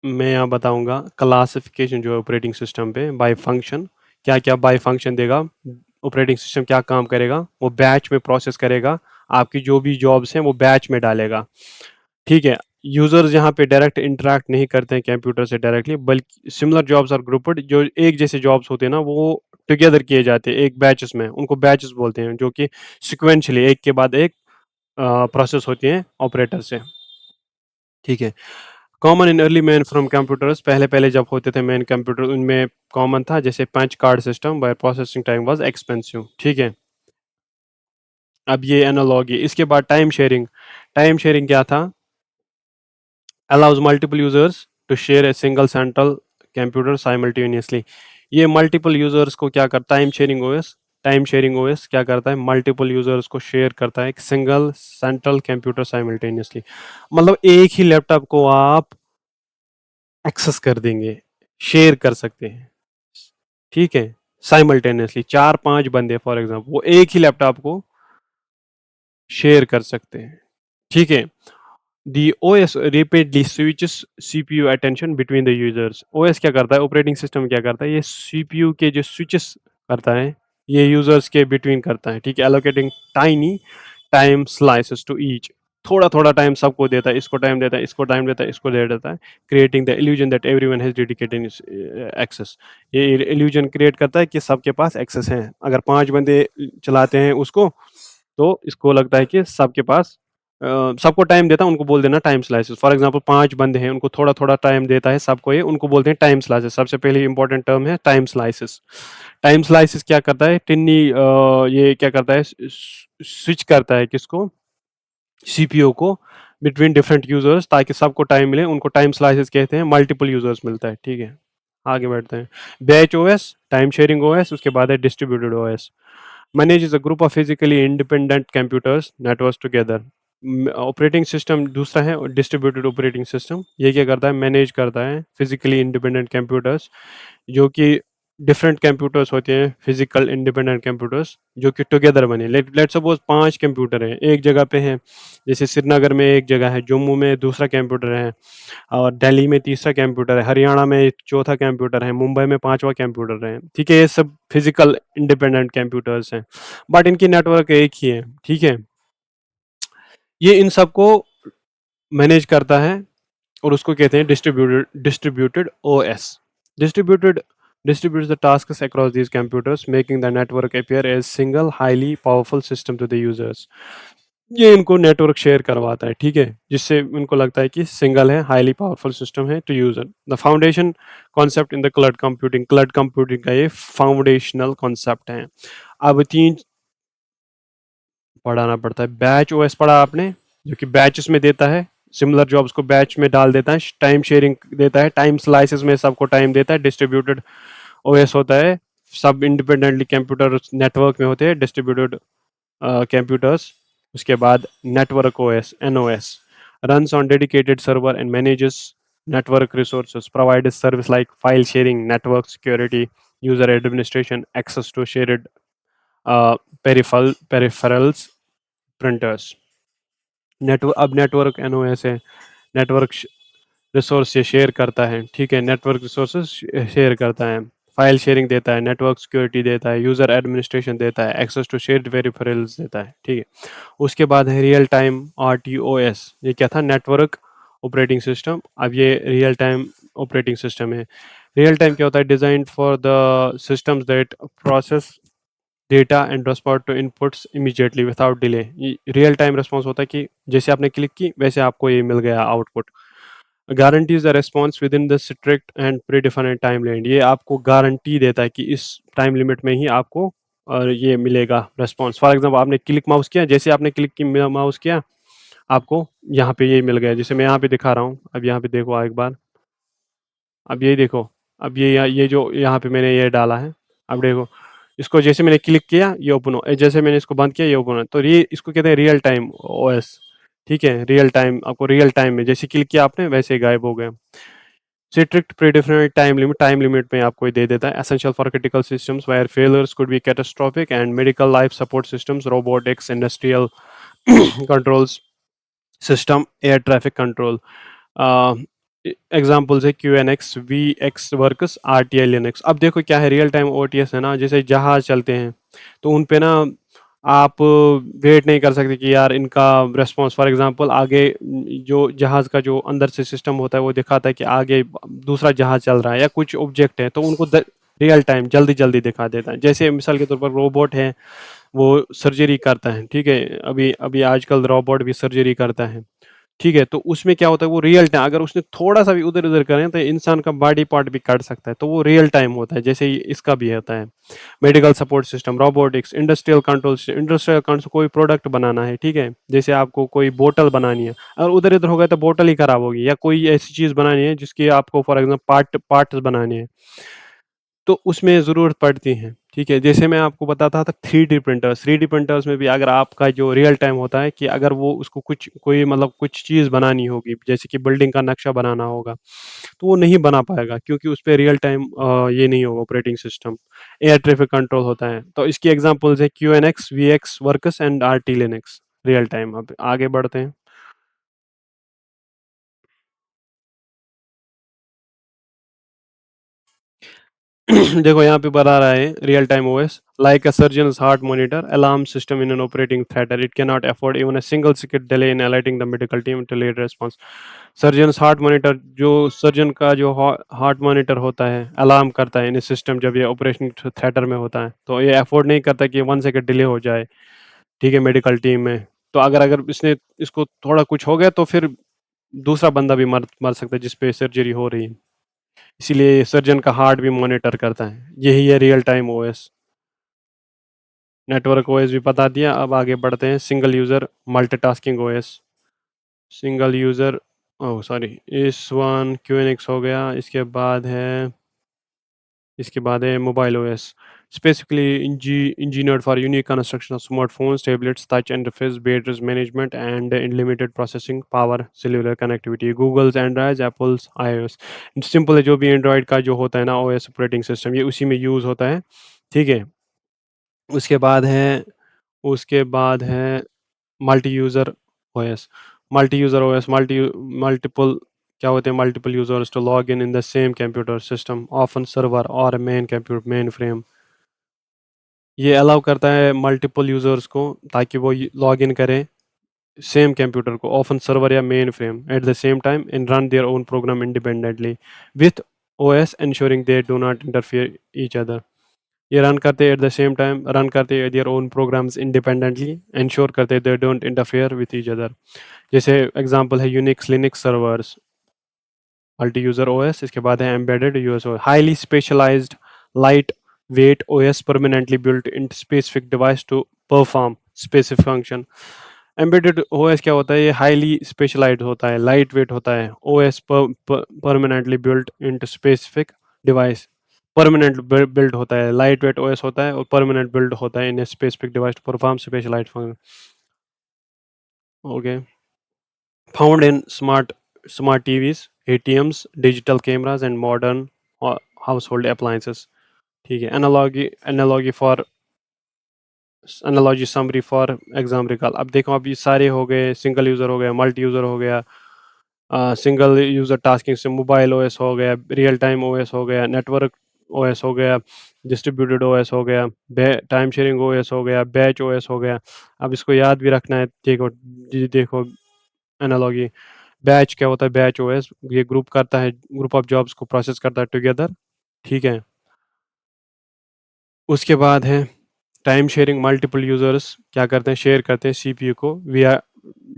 मैं यहाँ बताऊंगा क्लासिफिकेशन जो है ऑपरेटिंग सिस्टम पे बाय फंक्शन, क्या क्या बाय फंक्शन देगा, ऑपरेटिंग सिस्टम क्या काम करेगा, वो बैच में प्रोसेस करेगा, आपकी जो भी जॉब्स हैं वो बैच में डालेगा। ठीक है, यूजर्स यहाँ पे डायरेक्ट इंटरेक्ट नहीं करते हैं कंप्यूटर से डायरेक्टली, बल्कि सिमिलर जॉब्स आर ग्रुप्ड, जो एक जैसे जॉब्स होते हैं ना वो टुगेदर किए जाते हैं एक बैचेस में, उनको बैचेस बोलते हैं, जो कि सिक्वेंशली एक के बाद एक प्रोसेस होती हैं ऑपरेटर से। ठीक है, common in early main from computers, पहले पहले जब होते थे मेन कंप्यूटर उनमें कॉमन था, जैसे punch card system where processing time was expensive. ठीक है, अब ये एनालॉग है। इसके बाद टाइम शेयरिंग। टाइम शेयरिंग क्या था? allows multiple users to share a single central computer simultaneously। ये मल्टीपल यूजर्स को क्या करता है? टाइम शेयरिंग ओएस क्या करता है? मल्टीपल यूजर्स को शेयर करता है एक सिंगल सेंट्रल कंप्यूटर साइमल्टेनियसली। मतलब एक ही लैपटॉप को आप एक्सेस कर देंगे, शेयर कर सकते हैं। ठीक है, साइमल्टेनियसली 4-5 बंदे फॉर एग्जांपल वो एक ही लैपटॉप को शेयर कर सकते हैं। ठीक है, The OS rapidly switches CPU attention between the users। OS क्या करता है? ऑपरेटिंग सिस्टम क्या करता है? ये CPU के जो स्विचेस करता है, ये यूजर्स के बिटवीन करता है। ठीक है, allocating tiny time slices to each. थोड़ा थोड़ा टाइम सबको देता है, इसको टाइम देता है, इसको टाइम देता है, इसको दे देता है, creating the illusion that everyone has dedicated access. ये इल्यूजन क्रिएट करता है कि सबके पास एक्सेस है। अगर 5 बंदे चलाते हैं उसको, तो इसको लगता है कि सबके पास सबको टाइम देता है, उनको बोल देना टाइम स्लाइसेस। फॉर एग्जांपल 5 बंदे हैं, उनको थोड़ा-थोड़ा टाइम देता है सबको ये, उनको बोलते हैं टाइम स्लाइसेस। सबसे पहले इंपॉर्टेंट टर्म है टाइम स्लाइसेस। टाइम स्लाइसेस क्या करता है? ये क्या करता है? स्विच करता है किसको? सीपीयू को बिटवीन डिफरेंट यूजर्स, ताकि सबको टाइम मिले, उनको टाइम स्लाइसेस कहते हैं। मल्टीपल यूजर्स मिलता है। ठीक है, आगे बढ़ते हैं। Batch OS, time sharing OS, उसके बाद है distributed OS. manages a group of physically independent computers networks together। Operating system दूसरा है डिस्ट्रीब्यूटेड ऑपरेटिंग सिस्टम। ये क्या करता है? मैनेज करता है फिजिकली इंडिपेंडेंट कंप्यूटर्स, जो कि डिफरेंट कंप्यूटर्स होते हैं, फिजिकल इंडिपेंडेंट कंप्यूटर्स जो कि टुगेदर बने। लेट सपोज 5 कंप्यूटर हैं एक जगह पे हैं, जैसे श्रीनगर में एक जगह है, जम्मू में दूसरा कंप्यूटर है, और दिल्ली में तीसरा कंप्यूटर है, हरियाणा में चौथा कंप्यूटर है, मुंबई में पांचवा कंप्यूटर है। ठीक है, ये सब फिजिकल इंडिपेंडेंट कंप्यूटर्स हैं, बट इनकी नेटवर्क एक ही है। ठीक है, ये इन सबको मैनेज करता है, और उसको कहते हैं distributed OS. Distributed distributes the tasks across these computers, making the network appear as single highly powerful system to the users। ये इनको नेटवर्क शेयर करवाता है, ठीक है? जिससे उनको लगता है कि सिंगल है, हाइली पावरफुल सिस्टम है to user. The foundation concept in the cloud computing का ये फाउंडेशनल कॉन्सेप्ट है। अब 3 पढ़ाना पड़ता है। बैच ओएस पढ़ा आपने, जो कि बैचेस में देता है, सिमिलर जॉब्स को बैच में डाल देता है, टाइम शेयरिंग देता है, टाइम स्लाइसेस में सबको टाइम देता है, डिस्ट्रीब्यूटेड ओएस होता है, सब इंडिपेंडेंटली कंप्यूटर नेटवर्क में होते हैं, डिस्ट्रीब्यूटेड computers. उसके बाद network OS NOS runs on dedicated server and manages network resources, provides service like file sharing, network security, user administration, access to shared peripherals, printers. Network अब नेटवर्क NOS है, नेटवर्क रिसोर्स से शेयर करता है, ठीक है? नेटवर्क रिसोर्सेज शेयर करता है, फाइल शेयरिंग देता है, नेटवर्क सिक्योरिटी देता है, यूज़र एडमिनिस्ट्रेशन देता है, एक्सेस टू शेयर्ड पेरिफेरल्स देता है, ठीक है? उसके बाद है रियल टाइम RTOS। ये क्या था? Network operating system. अब ये रियल टाइम ऑपरेटिंग सिस्टम है। रियल टाइम क्या होता है? Designed for the systems that process data and respond to inputs immediately without delay. Real time response होता है कि जैसे आपने क्लिक की वैसे आपको ये मिल गया output. Guarantees the response with in the strict and predefined time limit. ये आपको गारंटी देता है कि इस टाइम लिमिट में ही आपको ये मिलेगा रिस्पॉन्स। फॉर एग्जांपल आपने क्लिक माउस किया, जैसे आपने क्लिक की माउस किया, आपको यहाँ पे ये मिल गया। जैसे मैं यहाँ पे दिखा रहा हूँ, अब यहाँ पे देखो एक बार, अब यही देखो, अब ये जो यहाँ पे मैंने ये डाला है, अब देखो, इसको जैसे मैंने क्लिक किया ये ओपन हो, जैसे मैंने इसको बंद किया ये ओपन हो, तो ये इसको कहते हैं रियल टाइम ओएस, ठीक है? रियल टाइम, आपको रियल टाइम में जैसे क्लिक किया आपने वैसे ही गायब हो गया। स्ट्रिक्ट प्रीडिफाइंड टाइम लिमिट में आपको ये दे देता है। Essential for critical systems where failures could be catastrophic and medical life support systems, robotics, industrial controls system, air traffic control. Examples है QNX, VX works, RTI Linux. अब देखो क्या है, रियल टाइम OTS है ना, जैसे जहाज चलते हैं तो उन पे ना आप वेट नहीं कर सकते कि यार इनका रेस्पॉन्स, फॉर एग्जांपल आगे जो जहाज़ का जो अंदर से सिस्टम होता है वो दिखाता है कि आगे दूसरा जहाज़ चल रहा है या कुछ ऑब्जेक्ट है, तो उनको रियल टाइम जल्दी जल्दी दिखा देता है। जैसे मिसाल के तौर पर रोबोट है, वो सर्जरी करता है, ठीक है? अभी अभी आजकल रोबोट भी सर्जरी करता है, ठीक है? तो उसमें क्या होता है, वो रियल टाइम, अगर उसने थोड़ा-सा भी उधर-उधर करें तो इंसान का बॉडी पार्ट भी कट सकता है, तो वो रियल टाइम होता है, जैसे ही इसका भी होता है। Medical support system, robotics, industrial control, कोई प्रोडक्ट बनाना है, ठीक है? जैसे आपको कोई बोतल बनानी है, अगर उधर-इधर हो गया तो बोतल ही खराब होगी, या कोई ऐसी चीज़ बनानी है जिसकी आपको फॉर एग्ज़ाम्पल पार्ट्स बनाने हैं। तो उसमें ज़रूरत पड़ती है, ठीक है? जैसे मैं आपको बताता था 3D प्रिंटर्स, 3D प्रिंटर्स में भी अगर आपका जो रियल टाइम होता है कि अगर वो उसको कुछ कोई मतलब कुछ चीज़ बनानी होगी, जैसे कि बिल्डिंग का नक्शा बनाना होगा, तो वो नहीं बना पाएगा क्योंकि उस पे रियल टाइम ये नहीं होगा operating system. Air traffic control होता है, तो इसकी एग्ज़ाम्पल्स है QNX, VX works and RT Linux, real time. अब आगे बढ़ते हैं। देखो यहाँ पे बता रहा है real time OS like a surgeon's heart monitor alarm system in an operating theatre, it can not afford even a single second delay in alerting the medical team to late response. Surgeon's heart monitor, जो सर्जन का जो हार्ट मॉनिटर होता है, अलार्म करता है इन सिस्टम जब ये ऑपरेशन थिएटर में होता है, तो ये अफोर्ड नहीं करता कि 1 सेकंड डिले हो जाए, ठीक है, मेडिकल टीम में। तो अगर अगर इसने इसको थोड़ा कुछ हो गया तो फिर दूसरा बंदा भी मर मर सकता है जिस पे सर्जरी हो रही है। इसीलिए सर्जन का हार्ट भी मॉनिटर करता है। यही है real time OS. Network OS भी बता दिया, अब आगे बढ़ते हैं। Single user multitasking OS, single user, oh sorry, इस वन क्यूएनएक्स हो गया। इसके बाद है mobile OS, specifically engineered for unique construction of smartphones, tablets, touch interface, batteries management and unlimited processing power, cellular connectivity. Google's Android, Apple's iOS. Simple है, जो भी एंड्रॉयड का जो होता है ना ओएस ऑपरेटिंग सिस्टम, ये उसी में यूज़ होता है, ठीक है? उसके बाद है उसके बाद है मल्टी यूज़र ओएस। मल्टीपल क्या होते हैं? Multiple users to log in the same computer system, often server और मेन फ्रेम। ये अलाउ करता है मल्टीपल यूजर्स को, ताकि वो लॉग इन करें सेम कंप्यूटर को, ऑफन सर्वर या mainframe, at the same time and run their own program independently with OS, ensuring they do not interfere each other। ये रन करते हैं at the same time, run करते हैं their own programs independently, ensure करते हैं they don't interfere with each other. जैसे एग्जांपल है Unix Linux servers, multi user OS, इसके बाद है embedded US OS, highly specialized light weight OS permanently built in specific device to perform specific function. Embedded OS क्या होता है, ये हाईली स्पेशलाइज्ड होता है, लाइट वेट होता है, OS permanently built in specific device, permanent build होता है, लाइट वेट ओएस होता है और परमानेंट बिल्ड होता है in specific device to perform specialized function. Okay, found in smart TVs, ATMs, digital cameras, and modern household appliances. ठीक है, analogy summary for exam recall. अब देखो, अब ये सारे हो गए, सिंगल यूज़र हो गया, मल्टी यूज़र हो गया, सिंगल यूज़र टास्किंग से मोबाइल ओएस हो गया, रियल टाइम ओएस हो गया, नेटवर्क ओएस हो गया, डिस्ट्रीब्यूटेड ओएस हो गया, टाइम शेयरिंग ओएस हो गया, बैच ओएस हो गया। अब इसको याद भी रखना है। देखो देखो एनालॉगी, बैच क्या होता है, बैच ओएस ये ग्रुप करता है, ग्रुप ऑफ जॉब्स को प्रोसेस करता है टुगेदर। ठीक है, उसके बाद है टाइम शेयरिंग, मल्टीपल यूजर्स क्या करते हैं, शेयर करते हैं सीपीयू को विया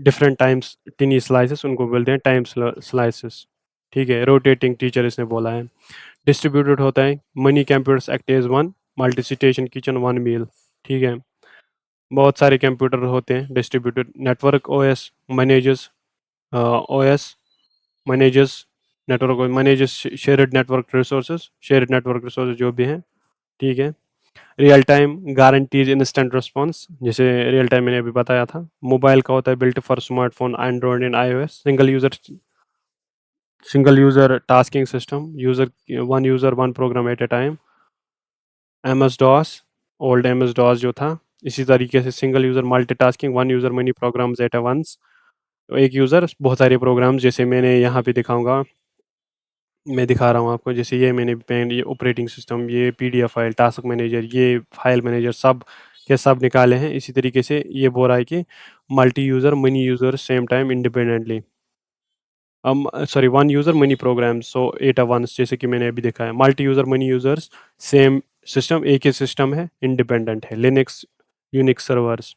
डिफरेंट टाइम्स टिनी स्लाइसेस, उनको बोलते हैं टाइम स्लाइसेस। ठीक है, रोटेटिंग टीचर इसने बोला है। डिस्ट्रीब्यूटेड होता है, many computers act as one, multi station kitchen one meal. ठीक है, बहुत सारे कंप्यूटर होते हैं distributed. Network OS managers, OS managers network, managers shared network resources जो भी हैं। ठीक है, real time guarantees instant response, जैसे रियल टाइम मैंने अभी बताया था। मोबाइल का होता है built for smartphone Android and iOS, single user tasking system, user one user one program at A time. MS DOS, old MS DOS जो था, इसी तरीके से single user multitasking, one user many programs at a once. एक यूजर बहुत सारे प्रोग्राम्स, जैसे मैंने यहाँ पे दिखाऊंगा, मैं दिखा रहा हूँ आपको, जैसे ये मैंने पेन, ये ऑपरेटिंग सिस्टम, ये पीडीएफ फाइल, टास्क मैनेजर, ये फाइल मैनेजर, सब के सब निकाले हैं। इसी तरीके से ये बोल रहा है कि multi user many user same time independently, sorry one user many programs, so at a once, जैसे कि मैंने अभी दिखाया। Multi user many users same system, एक ही सिस्टम है, इंडिपेंडेंट है, लिनक्स यूनिक्स सर्वर्स।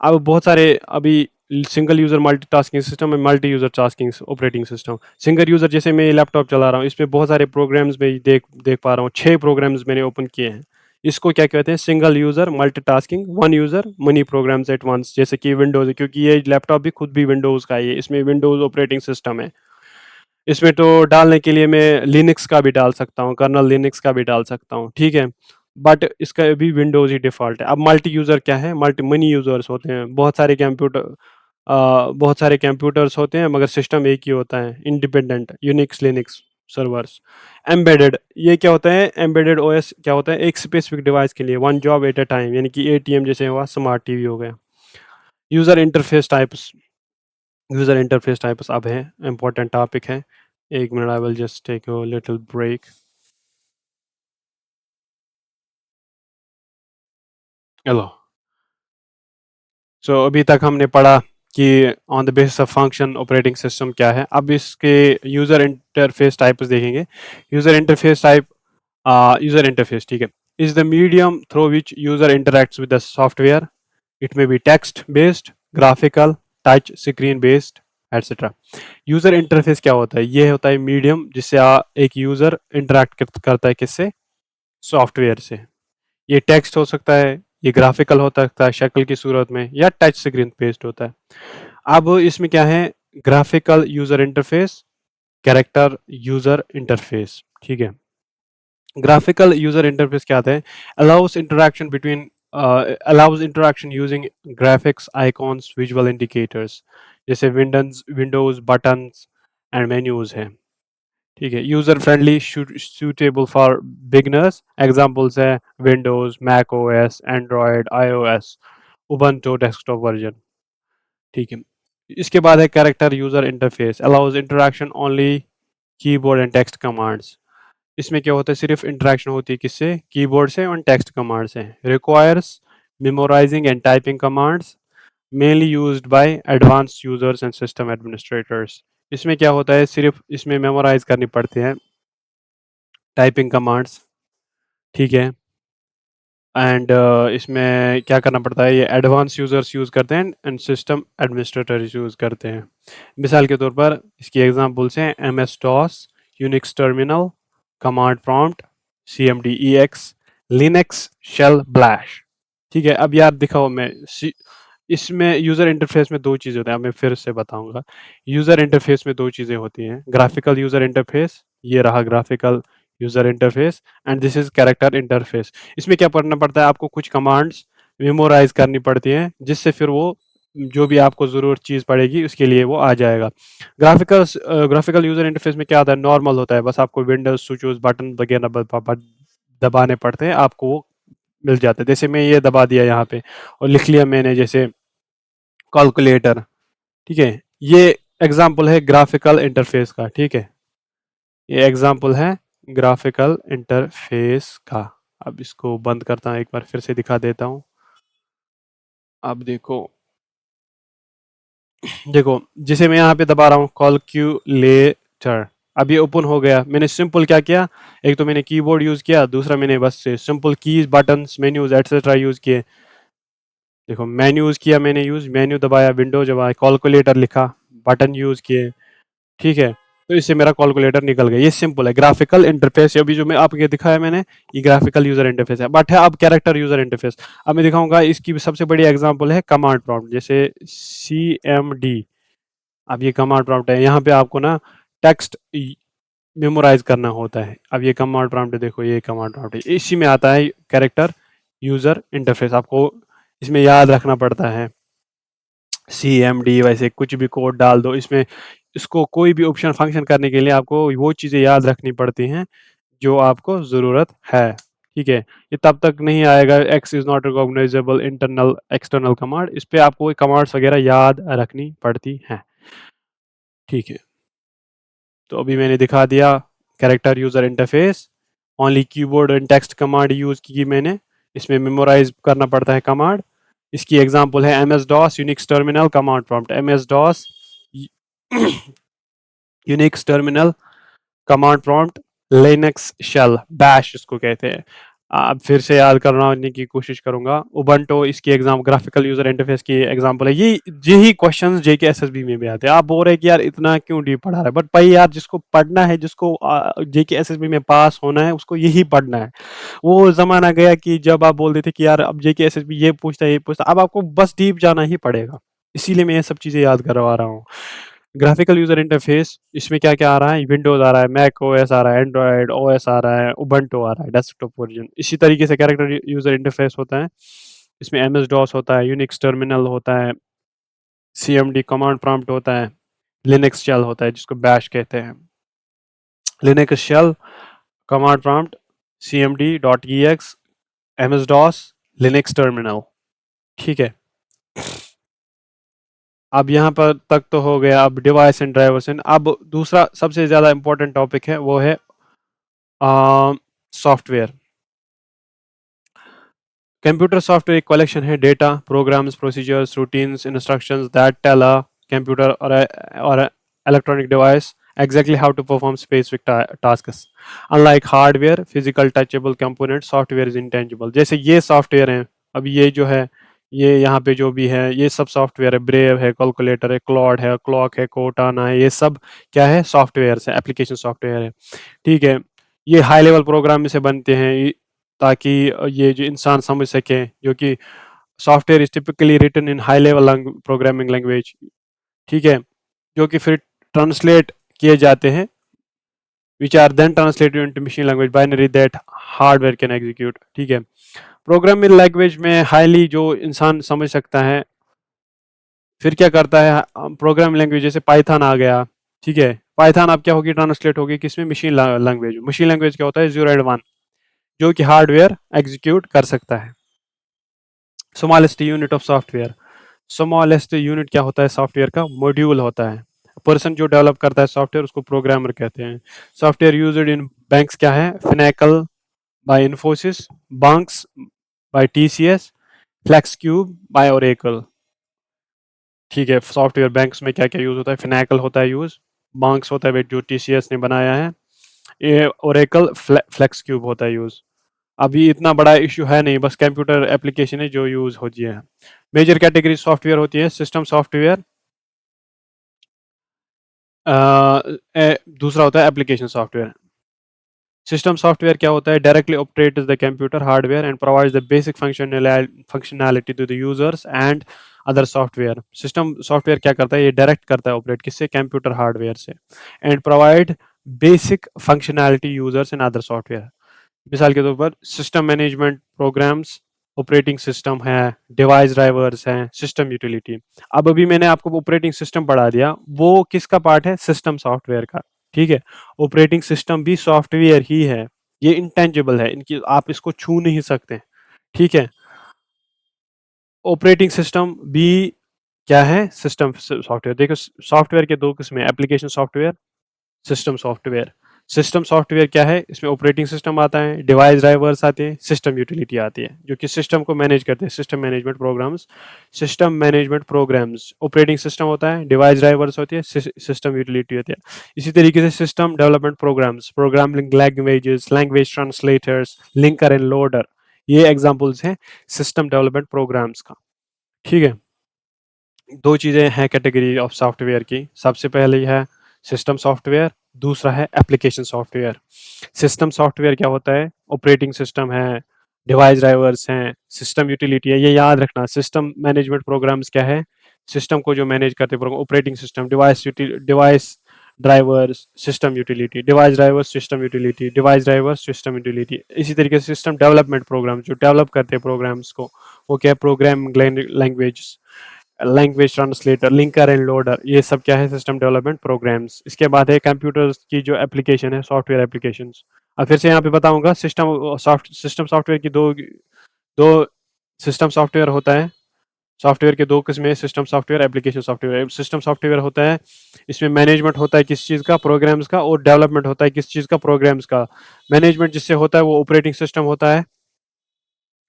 अब बहुत सारे अभी सिंगल यूज़र मल्टीटास्किंग सिस्टम है, multi user tasking operating system. Single user, जैसे मैं ये लैपटॉप चला रहा हूँ, इसमें बहुत सारे प्रोग्राम्स में देख देख पा रहा हूँ, 6 प्रोग्राम्स मैंने ओपन किए हैं। इसको क्या कहते हैं, single user multitasking one user many programs at once, जैसे कि विंडोज़, क्योंकि ये लैपटॉप भी खुद भी विंडोज़ का ही है, इसमें विंडोज़ ऑपरेटिंग सिस्टम है। इसमें तो डालने के लिए मैं लिनक्स का भी डाल सकता हूँ, कर्नल लिनक्स का भी डाल सकता हूँ। ठीक है, बट इसका भी विंडोज़ ही डिफ़ॉल्ट है। अब मल्टी यूज़र क्या है, मल्टी मनी यूज़र्स होते हैं, बहुत सारे कंप्यूटर्स होते हैं, मगर सिस्टम एक ही होता है, independent Unix Linux servers. Embedded, ये क्या होता है, एम्बेडेड ओएस क्या होता है, एक स्पेसिफिक डिवाइस के लिए, one job at a time, यानी कि एटीएम जैसे हुआ, स्मार्ट टीवी हो गया। यूज़र इंटरफेस टाइप्स, अब है इम्पोर्टेंट टॉपिक है। एक minute, I will just take a little break. Hello, so अभी तक हमने पढ़ा कि on the basis of function operating system क्या है। अब इसके यूज़र इंटरफेस टाइप्स देखेंगे। User interface type, user interface, ठीक है, is the medium through which user interacts with the software. It may be text based, graphical, touch screen based, etcetera. User interface क्या होता है, ये होता है मीडियम जिससे एक यूज़र इंटरेक्ट करता है, किससे, सॉफ्टवेयर से। ये टेक्स्ट हो सकता है, ये ग्राफिकल हो सकता है शक्ल की सूरत में, या टच स्क्रीन बेस्ड होता है। अब इसमें क्या है, graphical user interface, character user interface. ठीक है, ग्राफिकल यूजर इंटरफेस क्या आता है, allows interaction between allows interaction using graphics, icons, visual indicators, जैसे विंडोज बटन्स एंड मेन्यूज है। ठीक है, user friendly, suitable for beginners, examples है Windows, Mac OS, Android, iOS, Ubuntu desktop version. ठीक है, इसके बाद है character user interface, allows interaction only keyboard and text commands. इसमें क्या होता है, सिर्फ इंटरेक्शन होती है, किससे, कीबोर्ड से और टेक्स्ट कमांड से। Requires memorizing and typing commands, mainly used by advance users and system administrators. इसमें क्या होता है, सिर्फ इसमें मेमोराइज करनी पड़ती है टाइपिंग कमांड्स। ठीक है, एंड इसमें क्या करना पड़ता है, ये एडवांस यूज़र्स यूज़ करते हैं एंड सिस्टम एडमिनिस्ट्रेटर्स यूज़ करते हैं। मिसाल के तौर पर इसकी एग्जांपल्स हैं MS DOS, Unix terminal, command prompt, CMD EX, Linux shell bash. ठीक है, अब यार दिखाओ इसमें यूज़र इंटरफेस में दो चीज़ें होती हैं, अब मैं फिर से बताऊंगा। यूज़र इंटरफेस में दो चीज़ें होती हैं, ग्राफिकल यूज़र इंटरफेस, ये रहा graphical user interface, and this is character interface. इसमें क्या करना पड़ता है, आपको कुछ कमांड्स मेमोराइज करनी पड़ती हैं, जिससे फिर वो जो भी आपको ज़रूरत चीज़ पड़ेगी उसके लिए वो आ जाएगा। ग्राफिकल यूज़र इंटरफेस में क्या होता है, नॉर्मल होता है, बस आपको विंडोज स्विचेस बटन वगैरह दबाने पड़ते हैं, आपको वो मिल जाता है। जैसे मैं ये दबा दिया यहाँ पे और लिख लिया मैंने, जैसे कैलकुलेटर। ठीक है, ये एग्जाम्पल है ग्राफिकल इंटरफेस का। ठीक है, ये एग्जाम्पल है ग्राफिकल इंटरफेस का। अब इसको बंद करता हूँ, एक बार फिर से दिखा देता हूँ। अब देखो, देखो जिसे मैं यहाँ पे दबा रहा हूँ कैलकुलेटर, अब ये ओपन हो गया। मैंने सिंपल क्या किया, एक तो मैंने कीबोर्ड यूज किया, दूसरा मैंने बस से simple keys buttons menus etcetera use किए। देखो मेन्यूज किया मैंने यूज, मेन्यू दबाया, विंडो दबाया, कैलकुलेटर लिखा, बटन यूज किए। ठीक है, तो इससे मेरा कैलकुलेटर निकल गया। ये सिंपल है ग्राफिकल इंटरफेस। अभी जो मैं आपको दिखाया मैंने, ये ग्राफिकल यूजर इंटरफेस है। बट है अब कैरेक्टर यूजर इंटरफेस, अब मैं दिखाऊंगा। इसकी भी सबसे बड़ी एग्जांपल है कमांड प्रॉम्प्ट, जैसे CMD। अब ये कमांड प्रॉम्प्ट है, यहाँ पे आपको ना टेक्स्ट मेमोराइज करना होता है। अब ये कमांड प्रॉम्प्ट है, देखो ये कमांड प्रॉम्प्ट है, इसी में आता है कैरेक्टर यूजर इंटरफेस। आपको इसमें याद रखना पड़ता है CMD, वैसे कुछ भी कोड डाल दो इसमें। इसको कोई भी ऑप्शन फंक्शन करने के लिए आपको वो चीज़ें याद रखनी पड़ती हैं जो आपको ज़रूरत है। ठीक है, ये तब तक नहीं आएगा x is not recognisable internal external command, इस पे आपको कमांड्स वगैरह याद रखनी पड़ती हैं। ठीक है, तो अभी मैंने दिखा दिया character user interface. Only keyboard and text command use की मैंने, इसमें मेमोराइज करना पड़ता है कमांड। इसकी एग्जांपल है MS DOS, Unix terminal, command prompt. MS DOS, Unix terminal, command prompt, Linux shell bash इसको कहते हैं। अब फिर से याद करने की कोशिश करूंगा। उबंटू इसकी एग्जाम ग्राफिकल यूजर इंटरफेस की एग्जांपल है। ये यही क्वेश्चंस JK SSB में भी आते हैं। आप बोल रहे हैं कि यार इतना क्यों डीप पढ़ा रहा है, बट भाई यार जिसको पढ़ना है, जिसको JK SSB में पास होना है, उसको यही पढ़ना है। वो जमाना गया कि जब आप बोल देते कि यार अब JK SSB ये पूछता है, ये पूछता, अब आपको बस डीप जाना ही पड़ेगा। इसीलिए मैं ये सब चीजें याद करवा रहा हूँ। ग्राफिकल यूजर इंटरफेस, इसमें क्या क्या आ रहा है, विंडोज आ रहा है, मैक OS आ रहा है, एंड्रॉयड OS आ रहा है, उबंटू आ रहा है डेस्कटॉप वर्जन। इसी तरीके से कैरेक्टर यूजर इंटरफेस होता है, इसमें MS DOS होता है, यूनिक्स टर्मिनल होता है, CMD कमांड प्रॉम्प्ट होता है, लिनक्स शेल होता है जिसको बैश कहते हैं। Linux shell, command prompt, CMD.ex, MS DOS, Linux terminal. ठीक है, अब यहाँ पर तक तो हो गया। अब डिवाइस एंड ड्राइवर्स एंड, अब दूसरा सबसे ज़्यादा इंपॉर्टेंट टॉपिक है, वो है सॉफ्टवेयर। कंप्यूटर सॉफ्टवेयर एक कलेक्शन है data, programs, procedures, routines, instructions that tell a computer or electronic device exactly how to perform specific tasks. Unlike hardware, physical touchable component, software is intangible. जैसे ये सॉफ्टवेयर हैं, अब ये जो है, ये यहाँ पे जो भी है, ये सब सॉफ्टवेयर है। ब्रेव है, कैलकुलेटर है, क्लॉड है, क्लॉक है, कोटाना है, ये सब क्या है, सॉफ्टवेयर है, एप्लीकेशन सॉफ्टवेयर है। ठीक है, ये हाई लेवल प्रोग्राम में से बनते हैं ताकि ये जो इंसान समझ सके, जो कि software is typically written in high level programming language. ठीक है, जो कि फिर ट्रांसलेट किए जाते हैं, which are then translated into machine language binary that hardware can execute. ठीक है, प्रोग्रामिंग लैंग्वेज में हाईली जो इंसान समझ सकता है, फिर क्या करता है, प्रोग्रामिंग लैंग्वेज जैसे पाइथन आ गया। ठीक है, पाइथन अब क्या होगी, ट्रांसलेट होगी किसमें, मशीन लैंग्वेज। मशीन लैंग्वेज क्या होता है, 0 and 1, जो कि हार्डवेयर एग्जीक्यूट कर सकता है। Smallest unit of software, smallest unit क्या होता है, सॉफ्टवेयर का मॉड्यूल होता है। पर्सन जो डेवलप करता है सॉफ्टवेयर, उसको प्रोग्रामर कहते हैं। सॉफ्टवेयर यूज्ड इन बैंक्स क्या है, Finacle by Infosys, Bancs by TCS, Flexcube by Oracle. ठीक है, सॉफ्टवेयर बैंक्स में क्या क्या यूज होता है, फिनेकल होता है यूज, बांक्स होता है जो TCS ने बनाया है, ये ओरेकल फ्लेक्स क्यूब होता है यूज। अभी इतना बड़ा इश्यू है नहीं, बस कंप्यूटर एप्लीकेशन है जो यूज़ होती है। मेजर कैटेगरी सॉफ्टवेयर होती है सिस्टम सॉफ्टवेयर, दूसरा होता है एप्लीकेशन सॉफ्टवेयर। सिस्टम सॉफ्टवेयर क्या होता है? Directly operates the computer hardware and provides the basic functionality to the users and other software. System software क्या करता है? ये डायरेक्ट करता है ऑपरेट किससे? कंप्यूटर हार्डवेयर से, and provide basic functionality users and other software. मिसाल के तौर पर system management programs, operating system है, डिवाइस ड्राइवर्स हैं, सिस्टम यूटिलिटी। अब अभी मैंने आपको ऑपरेटिंग सिस्टम पढ़ा दिया, वो किसका पार्ट है? सिस्टम सॉफ्टवेयर का। ठीक है, ऑपरेटिंग सिस्टम भी सॉफ्टवेयर ही है, ये इंटेंजिबल है, इनकी आप इसको छू नहीं सकते। ठीक है, ऑपरेटिंग सिस्टम भी क्या है? System software. देखो सॉफ्टवेयर के दो किस्में, application software, system software. System software क्या है? इसमें ऑपरेटिंग सिस्टम आता है, डिवाइस ड्राइवर्स आते हैं, सिस्टम यूटिलिटी आती है, जो कि सिस्टम को मैनेज करते हैं, system management programs. System management programs, operating system होता है, डिवाइस ड्राइवर्स होती है, सिस्टम यूटिलिटी होती है। इसी तरीके से system development programs, programming languages, language translators, linker and loader, ये एग्जाम्पल्स हैं सिस्टम डेवलपमेंट प्रोग्राम्स का। ठीक है, दो चीज़ें हैं कैटेगरी ऑफ सॉफ्टवेयर की। सबसे पहले है सिस्टम सॉफ्टवेयर, दूसरा है एप्लीकेशन सॉफ्टवेयर। सिस्टम सॉफ्टवेयर क्या होता है? ऑपरेटिंग सिस्टम है, डिवाइस ड्राइवर्स हैं, सिस्टम यूटिलिटी है। ये याद रखना, सिस्टम मैनेजमेंट प्रोग्राम्स क्या है? सिस्टम को जो मैनेज करते हैं program, operating system, device drivers, system utility, device drivers, system utility, device drivers, system utility. इसी तरीके से सिस्टम डेवलपमेंट प्रोग्राम, जो डेवलप करते हैं प्रोग्राम्स को, वो क्या है? Programming language, language translator, linker and loader, ये सब क्या है? System development programs. इसके बाद है कंप्यूटर्स की जो एप्लीकेशन है, सॉफ्टवेयर एप्लीकेशंस। अब फिर से यहाँ पे बताऊंगा, सिस्टम सॉफ्टवेयर की दो दो सिस्टम सॉफ्टवेयर होता है। सॉफ्टवेयर के दो किस्में, system software, application software. System software होता है, इसमें मैनेजमेंट होता है किस चीज़ का? प्रोग्राम्स का। और डेवलपमेंट होता है किस चीज़ का? प्रोग्राम्स का। मैनेजमेंट जिससे होता है वो ऑपरेटिंग सिस्टम होता है,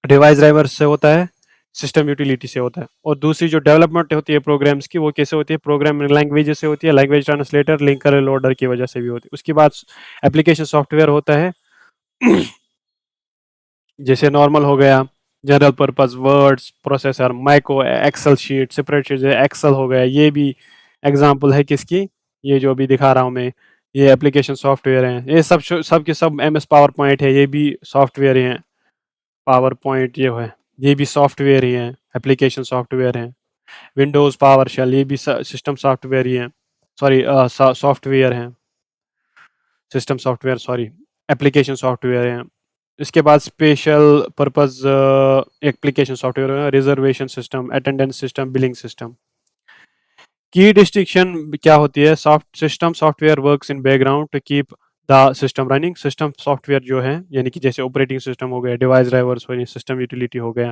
डिवाइस ड्राइवर से होता है, सिस्टम यूटिलिटी से होता है। और दूसरी जो डेवलपमेंट होती है प्रोग्राम्स की, वो कैसे होती है? प्रोग्रामिंग लैंग्वेज से होती है, लैंग्वेज ट्रांसलेटर, लिंकर लोडर की वजह से भी होती है। उसके बाद एप्लीकेशन सॉफ्टवेयर होता है जैसे नॉर्मल हो गया, general purpose, words processor, micro Excel sheet, spreadsheet, Excel हो गया, ये भी एग्जांपल है किसकी? ये जो अभी दिखा रहा हूँ मैं, ये एप्लीकेशन सॉफ्टवेयर हैं। ये सब के सब एम एस पावर पॉइंट है, ये भी सॉफ्टवेयर ही हैं। पावर पॉइंट ये है, ये भी सॉफ्टवेयर ही है, एप्लीकेशन सॉफ्टवेयर है। विंडोज पावर शेल, ये भी सिस्टम सॉफ्टवेयर ही है, सॉरी सॉफ्टवेयर है, system software sorry, application software है। इसके बाद स्पेशल पर्पस एप्लीकेशन सॉफ्टवेयर है, reservation system, attendance system, billing system. Key distinction क्या होती है? System software works in background to keep the system running. System software जो है, यानी कि जैसे ऑपरेटिंग सिस्टम हो गया, डिवाइस ड्राइवर्स हो गए, सिस्टम यूटिलिटी हो गया,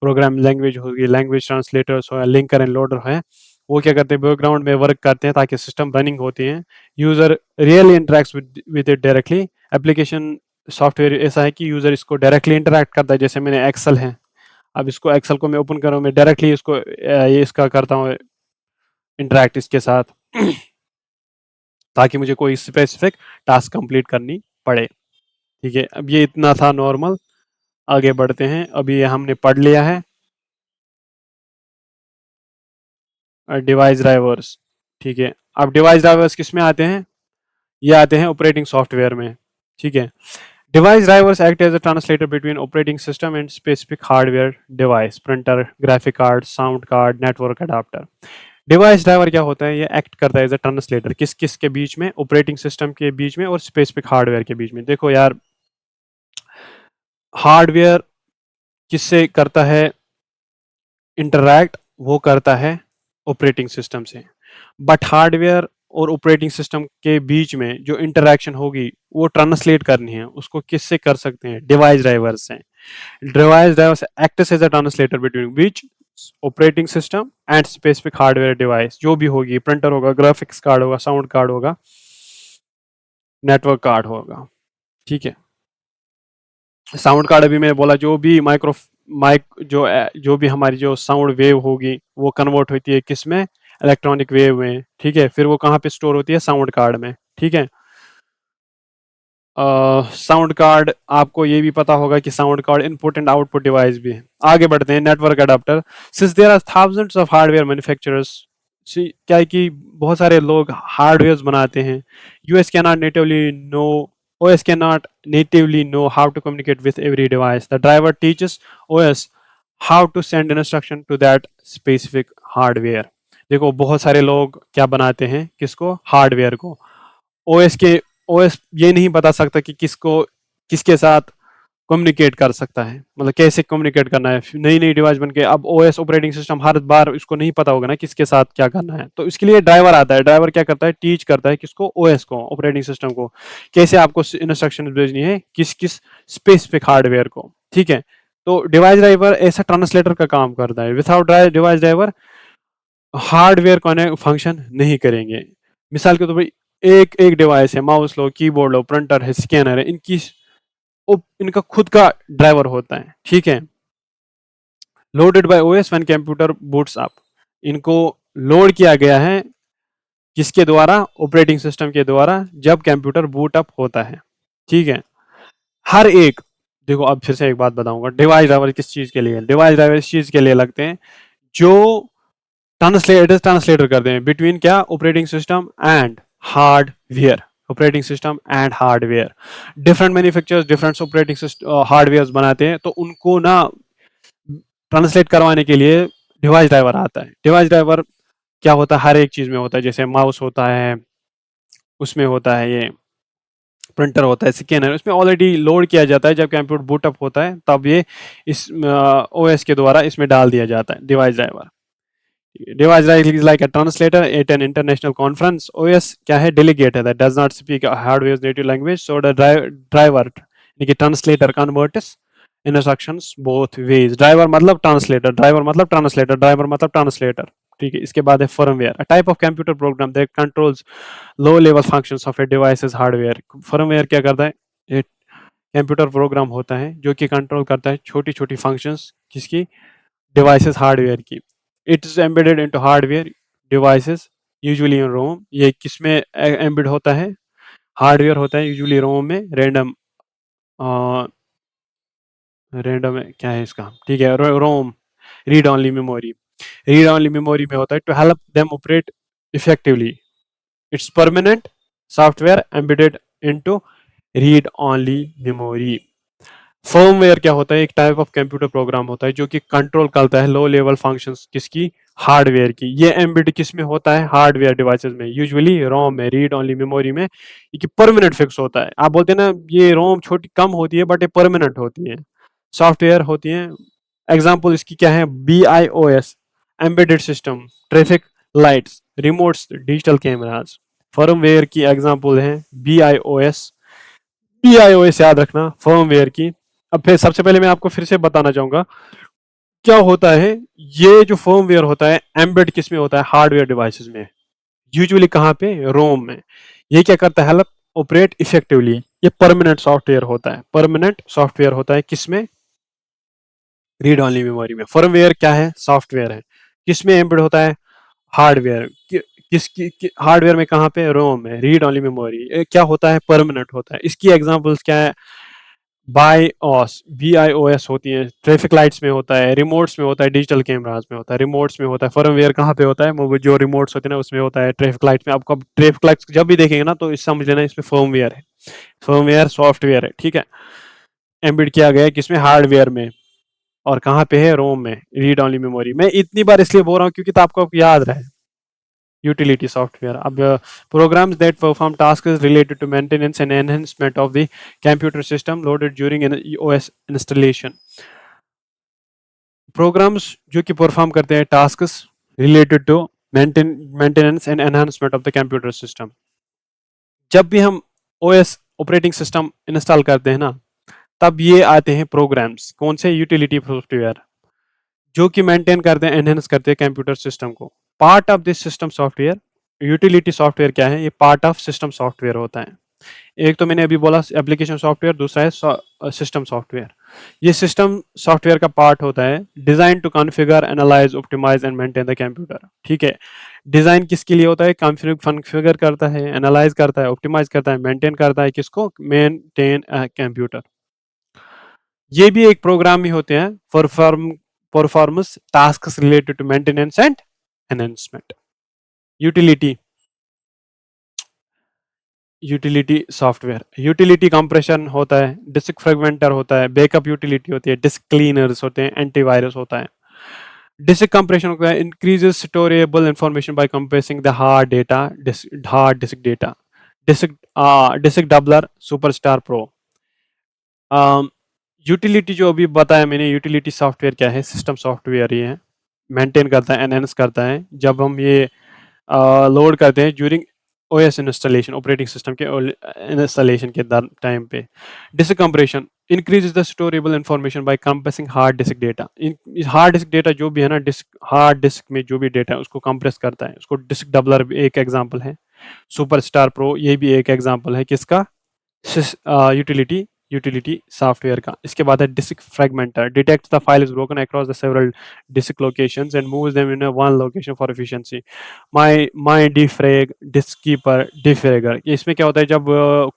प्रोग्राम लैंग्वेज होगी, लैंग्वेज ट्रांसलेटर्स हो, लिंकर एंड लोडर है, वो क्या करते हैं? बैकग्राउंड में वर्क करते हैं ताकि सिस्टम रनिंग होती है। User really interacts with it directly. Application software ऐसा है कि यूजर इसको डायरेक्टली इंटरेक्ट करता है। जैसे मैंने एक्सेल है, अब इसको एक्सेल को मैं ओपन कर रहा हूँ, मैं डायरेक्टली इसको ये इसका करता हूँ इंटरेक्ट इसके साथ ताकि मुझे कोई स्पेसिफिक टास्क कंप्लीट करनी पड़े। ठीक है, अब ये इतना था नॉर्मल। आगे बढ़ते हैं, अभी ये हमने पढ़ लिया है डिवाइस ड्राइवर्स। ठीक है, अब डिवाइस ड्राइवर्स किस में आते हैं? ये आते हैं ऑपरेटिंग सॉफ्टवेयर में। ठीक है, device drivers act as a translator between operating system and specific hardware device, printer, graphic card, sound card, network adapter. Device driver क्या होता है? ये एक्ट करता है एज अ ट्रांसलेटर, किस किस के बीच में? ऑपरेटिंग सिस्टम के बीच में और स्पेसिफिक हार्डवेयर के बीच में। देखो यार, हार्डवेयर किससे करता है इंटरैक्ट? वो करता है ऑपरेटिंग सिस्टम से। बट हार्डवेयर और ऑपरेटिंग सिस्टम के बीच में जो इंटरैक्शन होगी, वो ट्रांसलेट करनी है, उसको किससे कर सकते हैं? डिवाइस ड्राइवर से। Device driver acts as a translator between which operating system and specific hardware device, जो भी होगी, प्रिंटर होगा, ग्राफिक्स कार्ड होगा, साउंड कार्ड होगा, नेटवर्क कार्ड होगा। ठीक है, साउंड कार्ड अभी मैंने बोला, जो भी माइक जो भी हमारी जो साउंड वेव होगी, वो कन्वर्ट होती है किस में? इलेक्ट्रॉनिक वेव में। ठीक है, फिर वो कहाँ पे स्टोर होती है? साउंड कार्ड में। ठीक है, साउंड कार्ड, आपको ये भी पता होगा कि sound card input and output device भी है। आगे बढ़ते हैं, network adapter. Since there are thousands of hardware manufacturers, क्या है कि बहुत सारे लोग हार्डवेयर बनाते हैं। OS can not natively know OS cannot natively know how to communicate with every device. The driver teaches OS how to send instruction to that specific hardware. देखो बहुत सारे लोग क्या बनाते हैं, किसको, हार्डवेयर को। ओएस के ओएस ये नहीं बता सकता कि किसको किसके साथ कम्युनिकेट कर सकता है, मतलब कैसे कम्युनिकेट करना है। नई नई डिवाइस बन के अब ओएस ऑपरेटिंग सिस्टम हर बार इसको नहीं पता होगा ना किसके साथ क्या करना है, तो इसके लिए ड्राइवर आता है। ड्राइवर क्या करता है, टीच करता है किसको, ओएस को, ऑपरेटिंग सिस्टम को, कैसे आपको इंस्ट्रक्शन भेजनी है किस किस स्पेसिफिक हार्डवेयर को। ठीक है, तो डिवाइस ड्राइवर ऐसा ट्रांसलेटर का काम करता है। विदाउट डिवाइस ड्राइवर हार्डवेयर को फंक्शन नहीं करेंगे। मिसाल के तौर पर एक एक डिवाइस है, माउस लो, कीबोर्ड लो, प्रिंटर है, स्कैनर है, इनका खुद का ड्राइवर होता है। ठीक है, loaded by OS when computer boots up, इनको लोड किया गया है किसके द्वारा, ऑपरेटिंग सिस्टम के द्वारा, जब कंप्यूटर बूट अप होता है। ठीक है, हर एक, देखो अब फिर से एक बात बताऊंगा, डिवाइस ड्राइवर किस चीज के लिए, डिवाइस ड्राइवर इस चीज के लिए लगते हैं जो ट्रांसलेटर करते हैं बिटवीन क्या, operating system and hardware, operating system and hardware. Different manufacturers different operating system hardware बनाते हैं, तो उनको ना ट्रांसलेट करवाने के लिए डिवाइस ड्राइवर आता है। डिवाइस ड्राइवर क्या होता है, हर एक चीज में होता है, जैसे माउस होता है, उसमें होता है ये प्रिंटर होता है, स्कैनर, उसमें ऑलरेडी लोड किया जाता है। जब कंप्यूटर बूट अप होता है तब ये इस ओएस के द्वारा इसमें डाल दिया जाता है device driver. Device driver is like a translator at an international conference. OS क्या है, डेलीगेट है, that does not speak hardware native language, so the driver यानी कि translator converts instructions both ways. Driver मतलब ट्रांसलेटर, ड्राइवर मतलब ट्रांसलेटर, ड्राइवर मतलब ट्रांसलेटर। ठीक है, इसके बाद है firmware, a type of computer program that controls low level functions of a device's hardware. Firmware क्या करता है, एक कंप्यूटर प्रोग्राम होता है जो कि कंट्रोल करता है छोटी छोटी फंक्शंस किसकी, डिवाइसेस हार्डवेयर की। It is embedded into hardware devices usually in ROM. ये किसमें एम्बेड होता है, हार्डवेयर होता है यूजुअली रोम में। रैंडम रैंडम क्या है इसका, ठीक है, ROM read only memory, read only memory में होता है to help them operate effectively. It's permanent software embedded into read only memory. Firmware क्या होता है, एक टाइप ऑफ कंप्यूटर प्रोग्राम होता है जो कि कंट्रोल करता है लो लेवल फंक्शंस किसकी, हार्डवेयर की। ये एम्बेड किस में होता है, हार्डवेयर डिवाइसेस में, यूजुअली रोम में, रीड ओनली मेमोरी में। ये परमानेंट फिक्स होता है। आप बोलते हैं ना ये रोम छोटी कम होती है बट ये परमानेंट होती है, सॉफ्टवेयर होती है। एग्जाम्पल इसकी क्या है, BIOS embedded system, traffic lights, remotes, digital cameras. Firmware की एग्जाम्पल है BIOS, BIOS याद रखना फर्मवेयर की। अब फिर सबसे पहले मैं आपको फिर से बताना चाहूंगा क्या होता है। ये जो फर्मवेयर होता है एम्बेड किस में होता है, हार्डवेयर डिवाइसेस में, यूजुअली कहाँ पे, रोम में। ये क्या करता है, हेल्प ऑपरेट इफेक्टिवली। ये परमानेंट सॉफ्टवेयर होता है, परमानेंट सॉफ्टवेयर होता है किसमें, रीड ओनली मेमोरी में। फर्मवेयर क्या है, सॉफ्टवेयर है, किसमें एम्बेड होता है, हार्डवेयर किसकी हार्डवेयर में, कहाँ पे, रोम में, रीड ओनली मेमोरी। क्या होता है, परमानेंट होता है। इसकी एग्जांपल्स क्या है, BIOS होती है, ट्रैफिक लाइट्स में होता है, रिमोट्स में होता है, डिजिटल कैमरास में होता है, रिमोट्स में होता है। फर्मवेयर कहाँ पे होता है, वो जो रिमोट्स होते हैं ना उसमें होता है, ट्रैफिक लाइट्स में। आपको ट्रैफिक लाइट्स जब भी देखेंगे ना तो इस समझ लेना इसमें फर्मवेयर है, फर्मवेयर सॉफ्टवेयर है। ठीक है, एम्बेड किया गया है किसमें, हार्डवेयर में, और कहाँ पे है, रोम में, रीड ओनली मेमोरी। मैं इतनी बार इसलिए बोल रहा हूँ क्योंकि तो आपको याद रहे। यूटिलिटी सॉफ्टवेयर, अब programs that perform tasks related to maintenance and enhancement of the computer system loaded during an OS installation। Programs जो कि परफॉर्म करते हैं tasks related to maintenance and enhancement of the computer system. जब भी हम OS ऑपरेटिंग सिस्टम इंस्टॉल करते हैं ना तब ये आते हैं प्रोग्राम्स, कौन से, यूटिलिटी सॉफ्टवेयर, जो कि मेंटेन करते हैं, एनहेंस करते हैं कंप्यूटर सिस्टम को। Part of this system software, utility software क्या है, ये पार्ट ऑफ सिस्टम सॉफ्टवेयर होता है। एक तो मैंने अभी बोला एप्लीकेशन सॉफ्टवेयर, दूसरा है सिस्टम सॉफ्टवेयर। ये सिस्टम सॉफ्टवेयर का पार्ट होता है design to configure, analyse, optimise and maintain the computer. ठीक है, डिजाइन किसके लिए होता है? कॉन्फ़िगर करता है, एनालाइज करता है, ऑप्टिमाइज करता है, मेंटेन करता है, किसको? Maintain computer. ये भी एक प्रोग्राम ही होते हैं performance task related to maintenance and enhancement. Utility, utility software, utility compression होता है, डिस्क फ्रेगमेंटर होता है, बैकअप यूटिलिटी होती है, डिस्क क्लीनर्स होते हैं, एंटीवायरस होता है। डिस्क कंप्रेशन होता है increases storable information by compressing the hard disk data. Disk disk doubler, SuperStor Pro. Utility जो अभी बताया मैंने, यूटिलिटी सॉफ्टवेयर क्या है? सिस्टम सॉफ्टवेयर ही है, मेंटेन करता है, एनहेंस करता है। जब हम ये लोड करते हैं during OS installation, operating system के इंस्टॉलेशन के टाइम पे। Disk compression increase the storable information by compressing hard disk data. Hard disk data जो भी है ना, डिस्क हार्ड डिस्क में जो भी डेटा है उसको कंप्रेस करता है, उसको डिस्क डबलर भी एक एग्जांपल है। सुपरस्टार प्रो ये भी एक एग्जांपल है किसका? यूटिलिटी यूटिलिटी सॉफ्टवेयर का। इसके बाद है disk fragmenter, detects the file is broken across the several disk locations and moves them in one location for efficiency. MyDefrag, Diskeeper, defragger. इसमें क्या होता है? जब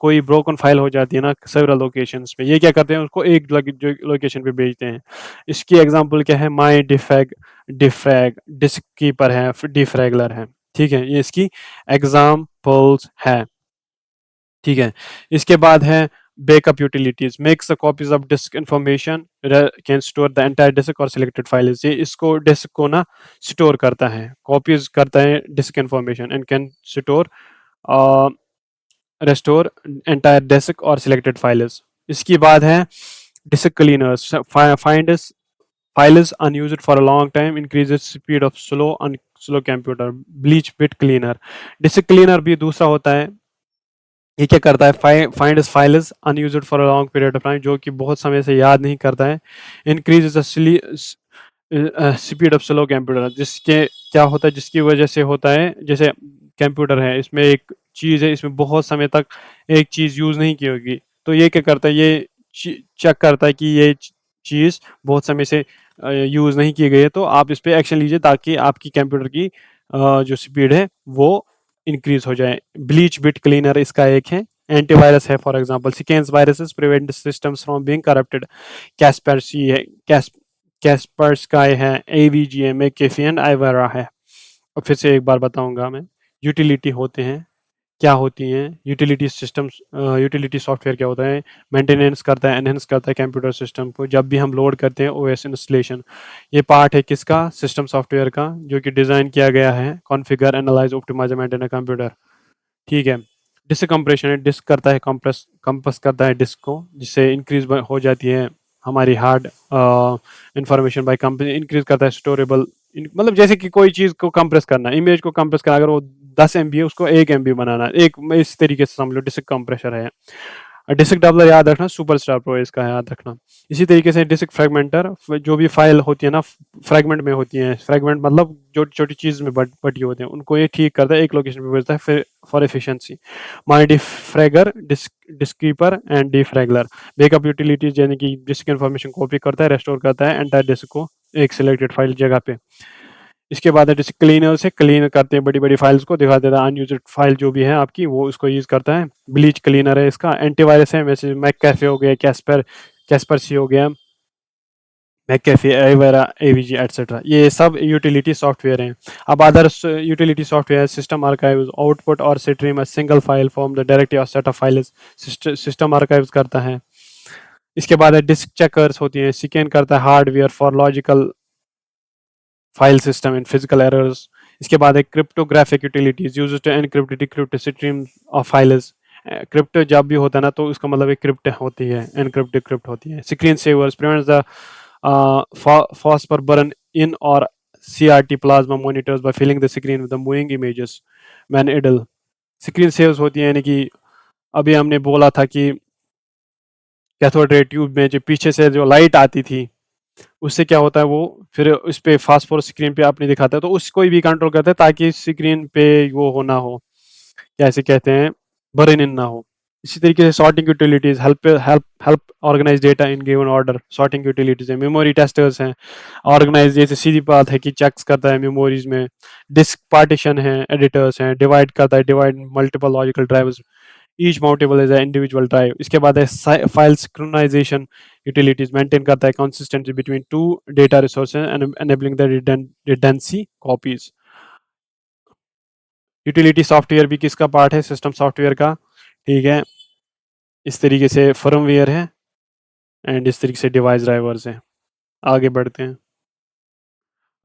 कोई ब्रोकन फाइल हो जाती है ना सेवरल लोकेशंस पे, ये क्या करते हैं? उसको एक लोकेशन पे भेजते हैं। इसकी एग्जांपल क्या है? माई डिफ्रेग, डिफ्रैग, डिस्क कीपर है, डिफ्रेगलर है। ठीक है, ये इसकी एग्जाम्पल्स है। ठीक है, इसके बाद है backup utilities, makes the copies of disk information, can store the entire disk और सिलेक्टेड फाइल्स। ये इसको डिस्क को ना स्टोर करता है, कॉपीज करता है disk information and can store restore entire disk और सिलेक्टेड फाइल्स। इसकी बाद है disk cleaners, find files unused for a long time, increases speed of slow computer, bleach bit cleaner। disk cleaner भी दूसरा होता है, ये क्या करता है? Find files unused for a long period of time, जो कि बहुत समय से याद नहीं करता है। Increase the speed of slow computer, जिसके क्या होता है, जिसकी वजह से होता है, जैसे कंप्यूटर है, इसमें एक चीज़ है, इसमें बहुत समय तक एक चीज़ यूज़ नहीं की होगी, तो ये क्या करता है? ये चेक करता है कि ये चीज़ बहुत समय से यूज़ नहीं की गई है, तो आप इस पर एक्शन लीजिए ताकि आपकी कंप्यूटर की जो स्पीड है वो इंक्रीज हो जाए। ब्लीच बिट क्लीनर इसका एक है। एंटीवायरस है, फॉर एग्जांपल सिकेंस viruses prevent systems from being corrupted. Kaspersky है, कैस्परस्काई है, एवीजी है, मैकेफी एंड आइवरा है। और फिर से एक बार बताऊंगा मैं, यूटिलिटी होते हैं, क्या होती हैं यूटिलिटी सिस्टम्स? यूटिलिटी सॉफ्टवेयर क्या होता है? मेंटेनेंस करता है, एनहेंस करता है कंप्यूटर सिस्टम को जब भी हम लोड करते हैं ओएस इंस्टॉलेशन। ये पार्ट है किसका? सिस्टम सॉफ्टवेयर का, जो कि डिज़ाइन किया गया है configure, analyse, optimise, maintain computer. ठीक है, डिस्क कंप्रेशन है, डिस्क करता है कंप्रेस करता है डिस्क को, जिससे इंक्रीज हो जाती है हमारी hard information bye compress, increase करता है स्टोरेबल, मतलब जैसे कि कोई चीज़ को कंप्रेस करना, इमेज को कंप्रेस करना, अगर वो 10 MB है उसको 1 MB बनाना, एक इस तरीके से समझ लो डिस्क कंप्रेसर है। डिस्क डबलर याद रखना, सुपरस्टार प्रो इसका याद रखना। इसी तरीके से डिस्क फ्रेगमेंटर, जो भी फाइल होती है ना फ्रेगमेंट में होती है, फ्रेगमेंट मतलब छोटी छोटी चीज़ में बटी होते हैं, उनको ये ठीक करता है, एक लोकेशन पे भेजता है फिर for efficiency. My defragger, disk keeper and Defraggler. Backup utilities यानी कि डिस्क इन्फॉर्मेशन कॉपी करता है, रेस्टोर करता है एंटायर डिस्क को एक सिलेक्टेड फाइल जगह पे। इसके बाद है डिस्क क्लीनर, से क्लीन करते हैं बड़ी बड़ी फाइल्स को, दिखा देता है अनयूज्ड फाइल जो भी है आपकी, वो उसको यूज करता है। ब्लीच क्लीनर है इसका। एंटीवायरस है, वैसे मैककेफे हो गया, कैस्पर सी हो गया, मैककेफे, एवेरा, एवीजी एटसेट्रा, ये सब यूटिलिटी सॉफ्टवेयर हैं। अब other utility software, system archives, output or stream a single file from the directory or set of files, system archives करता है। इसके बाद है डिस्क चेकर्स होती है, स्कैन करता है hardware for logical file system in physical errors. इसके बाद है cryptographic utilities, use to encrypt decrypt stream of files. Crypt जब भी होता है ना, तो इसका मतलब एक क्रिप्ट होती है, एनक्रिप्ट डिक्रिप्ट होती है। Screen savers prevents the phosphor burn in or CRT plasma monitors by filling the screen with the moving images when idle। Screen saves होती है, यानी कि अभी हमने बोला था कि कैथोड रे ट्यूब में जो पीछे से जो लाइट आती थी, उससे क्या होता है, वो फिर उस पे फास्फोरस स्क्रीन पे आपने दिखाता है, तो उसको भी कंट्रोल करता है ताकि स्क्रीन पे वो हो ना हो, कैसे कहते हैं, बर्न इन ना हो। इसी तरीके से sorting utilities help help help organise data in given order, sorting utilities है। मेमोरी टेस्टर्स हैं, ऑर्गेनाइज, जैसे सीधी बात है कि चेक्स करता है मेमोरीज में। डिस्क पार्टीशन है, एडिटर्स हैं, डिवाइड करता है, divide multiple logical drivers, each mountable as a individual drive. इसके बाद है फाइल सिंक्रोनाइजेशन यूटिलिटीज, मेंटेन करता है consistency between two data resources and enabling the redundancy copies. Utility software भी किसका पार्ट है? सिस्टम सॉफ्टवेयर का, ठीक है। इस तरीके से फर्मवेयर है एंड इस तरीके से डिवाइस ड्राइवर्स हैं। आगे बढ़ते हैं।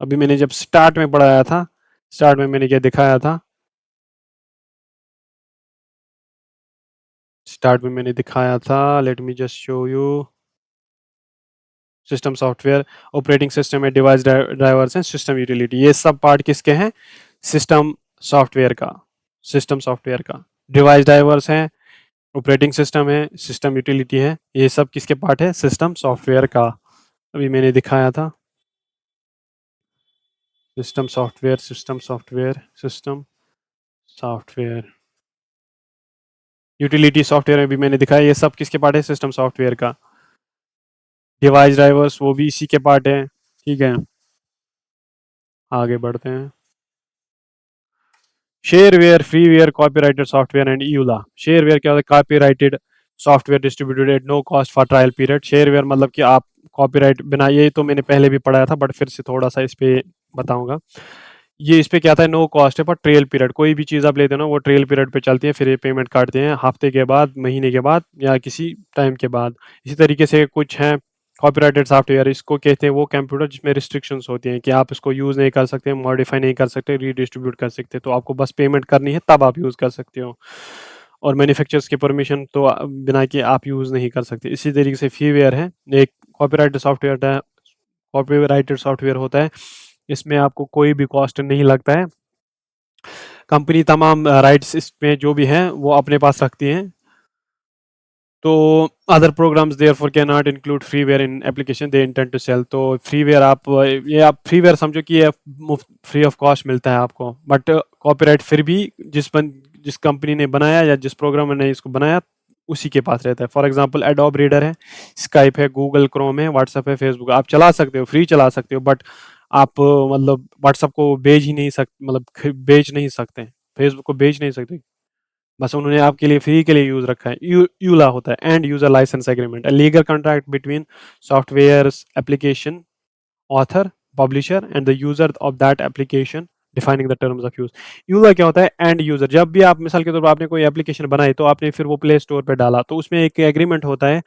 अभी मैंने जब स्टार्ट में पढ़ाया था, स्टार्ट में मैंने क्या दिखाया था? स्टार्ट में मैंने दिखाया था, late me just show you. System software, operating system है, डिवाइस ड्राइवर्स हैं, सिस्टम यूटिलिटी, ये सब पार्ट किसके हैं? सिस्टम सॉफ्टवेयर का, सिस्टम सॉफ्टवेयर का। डिवाइस ड्राइवर्स हैं, ऑपरेटिंग सिस्टम है, सिस्टम यूटिलिटी है, ये सब किसके पार्ट है? सिस्टम सॉफ्टवेयर का। अभी मैंने दिखाया था system software, system software, system software, utility software में भी मैंने दिखाया, ये सब किसके पार्ट है? सिस्टम सॉफ्टवेयर का। डिवाइस ड्राइवर्स वो भी इसी के पार्ट है, ठीक है। आगे बढ़ते हैं। Shareware, freeware, copyrighted software and EULA. Shareware क्या होता है? Copyrighted software distributed at no cost for trial period. Shareware मतलब कि आप कॉपीराइट बिना, ये तो मैंने पहले भी पढ़ाया था बट फिर से थोड़ा सा इस पे बताऊंगा। ये इस पे क्या था? नो कॉस्ट है पर ट्रेल पीरियड, कोई भी चीज़ आप लेते हो ना वो ट्रेल पीरियड पे चलती है, फिर ये पेमेंट काटते हैं हफ्ते के बाद, महीने के बाद या किसी टाइम के बाद। इसी तरीके से कुछ हैं कॉपीराइटेड सॉफ्टवेयर, इसको कहते हैं वो कंप्यूटर जिसमें रिस्ट्रिक्शंस होती हैं कि आप इसको यूज़ नहीं कर सकते, मॉडिफाई नहीं कर सकते, रीडिस्ट्रीब्यूट कर सकते, तो आपको बस पेमेंट करनी है तब आप यूज़ कर सकते हो। और मैन्युफैक्चरर्स की परमिशन तो बिना कि आप यूज़ नहीं कर सकते। इसी तरीके से फ्रीवेयर है, एक कॉपीराइटेड सॉफ्टवेयर है, कॉपीराइटेड सॉफ्टवेयर होता है, इसमें आपको कोई भी कॉस्ट नहीं लगता है। कंपनी तमाम राइट्स इसमें जो भी हैं वो अपने पास रखती हैं। तो other programs therefore can not include freeware in application they intend to sell. तो फ्रीवेयर आप ये आप फ्रीवेयर समझो कि ये मुफ्त फ्री ऑफ कॉस्ट मिलता है आपको, बट कॉपीराइट फिर भी जिस कंपनी ने बनाया या जिस प्रोग्रामर ने इसको बनाया उसी के पास रहता है। फॉर एग्जांपल एडोब रीडर है, स्काइप है, गूगल क्रोम है, व्हाट्सएप है, फेसबुक आप चला सकते हो, फ्री चला सकते हो, बट आप मतलब व्हाट्सएप को बेच ही नहीं सकते, मतलब बेच नहीं सकते, फेसबुक को बेच नहीं सकते, बस उन्होंने आपके लिए फ्री के लिए यूज रखा है। यूला होता है end user licence agreement, a legal contract between software application author, publisher and the user of that application defining the terms of use. User क्या होता है? End user. जब भी आप मिसाल के तौर पर आपने कोई एप्लीकेशन बनाई तो आपने फिर वो प्ले स्टोर पे डाला तो उसमें एक एग्रीमेंट होता है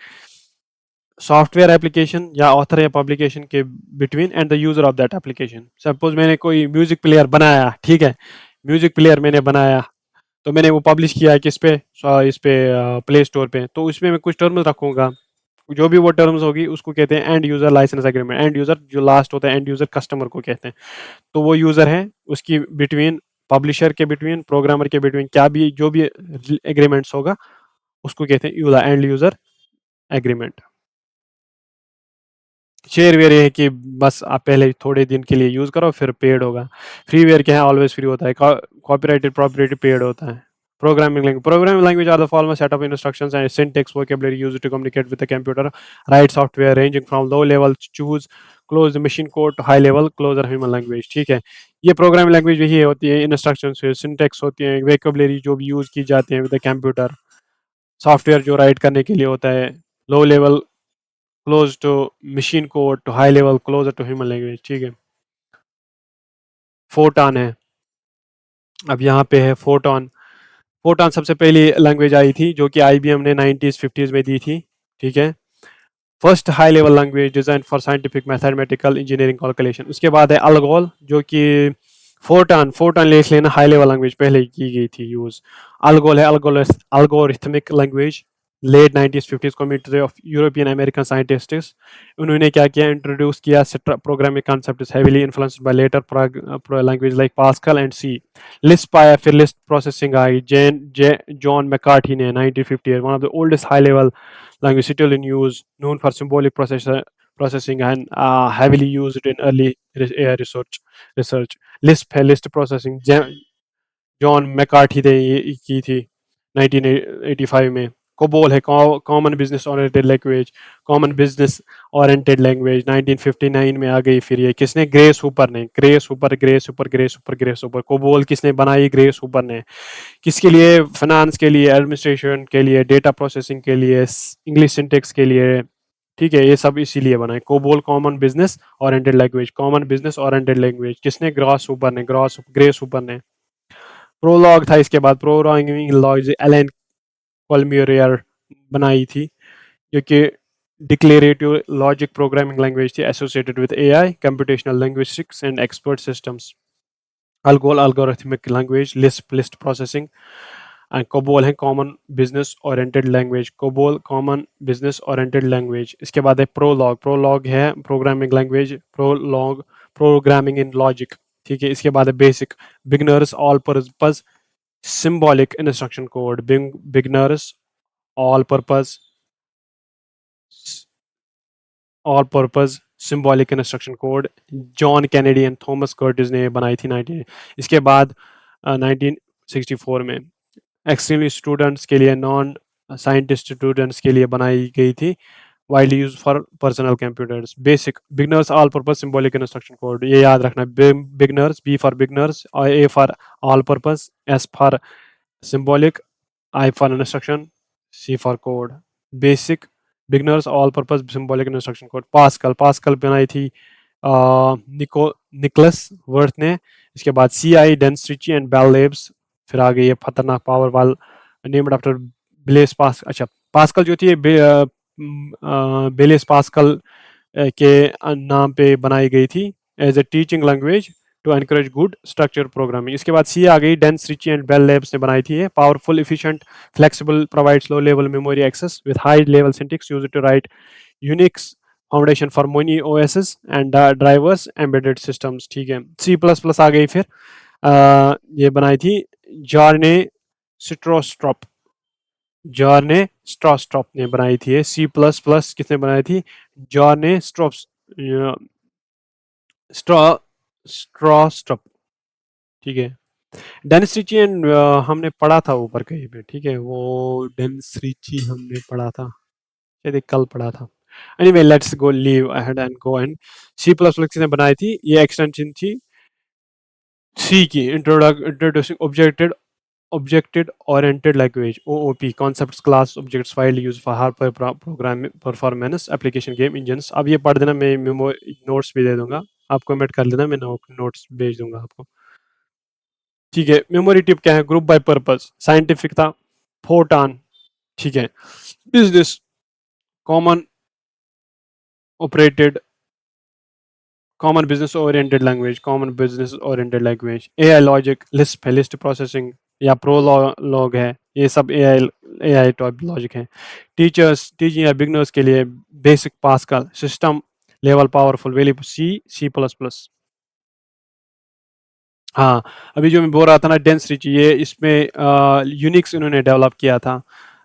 सॉफ्टवेयर एप्लीकेशन या ऑथर या पब्लिकेशन के between and the user of that application. Suppose मैंने कोई म्यूजिक प्लेयर बनाया, ठीक है, म्यूजिक प्लेयर मैंने बनाया, तो मैंने वो पब्लिश किया है किस पे? इस पे प्ले स्टोर पे, तो उसमें मैं कुछ टर्म्स रखूंगा, जो भी वो टर्म्स होगी उसको कहते हैं end user licence agreement. End user जो लास्ट होता है, एंड यूजर कस्टमर को कहते हैं। तो वो यूजर है, उसकी बिटवीन, पब्लिशर के बिटवीन, प्रोग्रामर के बिटवीन, क्या भी जो भी एग्रीमेंट्स होगा उसको कहते हैं यूला एंड यूजर एग्रीमेंट। शेयरवेयर ये है कि बस आप पहले थोड़े दिन के लिए यूज करो फिर पेड होगा। फ्रीवेयर क्या है? ऑलवेज फ्री होता है। कॉपीराइटेड प्रॉपर्टी पेड होता है। Programming language are the formal set of instructions and syntax vocabulary used to communicate with the computer. Write software ranging from low level choose close machine code to high level closer human language, ठीक है। ये प्रोग्रामिंग लैंग्वेज यही होती है, इंस्ट्रक्शंस सिंटेक्स होती है, वेकोबलरी जो भी यूज की जाती है विद द कंप्यूटर। सॉफ्टवेयर जो राइट करने के लिए होता है, low level close to machine code to high level closer to human language, ठीक है। फोटॉन है, अब यहाँ पे है फोटॉन। फोटॉन सबसे पहली लैंग्वेज आई थी जो कि आईबीएम ने 90s 50s में दी थी, ठीक है। First high level language design for scientific mathematical engineering calculation. उसके बाद है अलगोल जो कि फोटॉन, फोटॉन लिख लेना, हाई लेवल लैंग्वेज पहले की गई थी यूज। अलगोल है algorithmic language, late 90s 50s community of European American scientists. उन्होंने क्या किया? इंट्रोड्यूस किया programming concept is heavily influenced by later language like Pascal and C. Lisp आया, फिर लिस्प प्रोसेसिंग आई, जॉन मैकार्थी ने 1958, one of the oldest high level language still in use, known for symbolic processing and heavily used in early research. Lisp है, लिस्ट प्रोसेसिंग जॉन मैकार्थी ने ये की थी 1985 में। कोबोल है, common business oriented language, common business oriented language 1959 में आ गई। फिर ये किसने, ग्रेस हूपर ने, ग्रेस हूपर। कोबोल किसने बनाई, ग्रेस हूपर ने। किसके लिए, फाइनेंस के लिए, एडमिनिस्ट्रेशन के लिए, डेटा प्रोसेसिंग के लिए, इंग्लिश सिंटेक्स के लिए, ठीक है, ये सब इसीलिए बनाए। COBOL common business oriented language, common business oriented language किसने, ग्रेस हूपर ने। प्रोलॉग था इसके बाद, प्रोग्रामिंग लॉन्ग्वेज एलन कोलम्यूरियर बनाई थी, जो कि डिक्लेरेटिव लॉजिक प्रोग्रामिंग लैंग्वेज थी associated with AI, computational linguistics and expert systems. ALGOL algorithmic language, list processing. And COBOL है common business oriented language, COBOL common business oriented language. इसके बाद है प्रोलॉग है programming language, Prolog programming in logic, ठीक है। इसके बाद है BASIC, beginners all purpose symbolic instruction code, beginners all purpose all purpose symbolic instruction code, John Kennedy and Thomas Curtis ने बनाई थी 19। इसके बाद 1964 में एक्सट्रीमली स्टूडेंट्स के लिए, नॉन साइंटिस्ट स्टूडेंट्स के लिए बनाई गई थी, widely use for personal computers. BASIC, beginners all purpose symbolic instruction code, ये याद रखना, beginners, B for beginners, A for all purpose, S for symbolic, I for instruction, C for code. Basic, beginners all purpose symbolic instruction code। Pascal बनाई थी निकोलस वर्थ ने। इसके बाद सी आई, Dennis Ritchie and Bell Labs. फिर आ गई है खतरनाक पावर वाल, नेम्ड आफ्टर ब्लेस पास, अच्छा पास्कल जो थी बेलेस पास्कल के नाम पे बनाई गई थी as a teaching language to encourage good structure programming. इसके बाद सी आ गई, Dennis Ritchie and Bell Labs ने बनाई थी, powerful, efficient, flexible, provides low level memory access with high level syntax used to write Unix foundation for many OSs and drivers embedded systems, ठीक है। सी प्लस प्लस आ गई फिर, ये बनाई थी जॉर्ने स्ट्रोस्ट्रॉप, जॉर्ने स्ट्रोस्ट्रॉप ने बनाई थी। सी प्लस प्लस किसने बनाई थी, जॉर्ने स्ट्रॉ स्ट्रोस्ट्रॉप, ठीक है। डेनिस रिची एंड हमने पढ़ा था ऊपर कहीं पे, ठीक है, वो डेनिस रिची हमने पढ़ा था, शायद एक कल पढ़ा था। Anyway let's go leave ahead and go and C plus plus ने बनाई थी, ये एक्सटेंशन थी सी की, introducing objected oriented language, OOP, concepts, class, objects, file use for high program performance application game engines. अब ये पढ़ देना, मैं मेमो नोट्स भी दे दूंगा, आप कमेंट कर लेना, मैं नोट्स भेज दूंगा आपको, ठीक है। मेमोरी टिप क्या है, ग्रुप बाय पर्पस, साइंटिफिक था फोटान, ठीक है। Business, common operated, common business oriented language. AI logic, Lisp है, लिस्ट प्रोसेसिंग या प्रोलॉग है, ये सब एआई टाइप लॉजिक है। टीचर्स, टीचिंग या बिगनर्स के लिए BASIC Pascal, system level powerful value C plus plus. हाँ, अभी जो मैं बोल रहा था ना, डेंस रिची, ये इसमें यूनिक्स इन्होंने डेवलप किया था,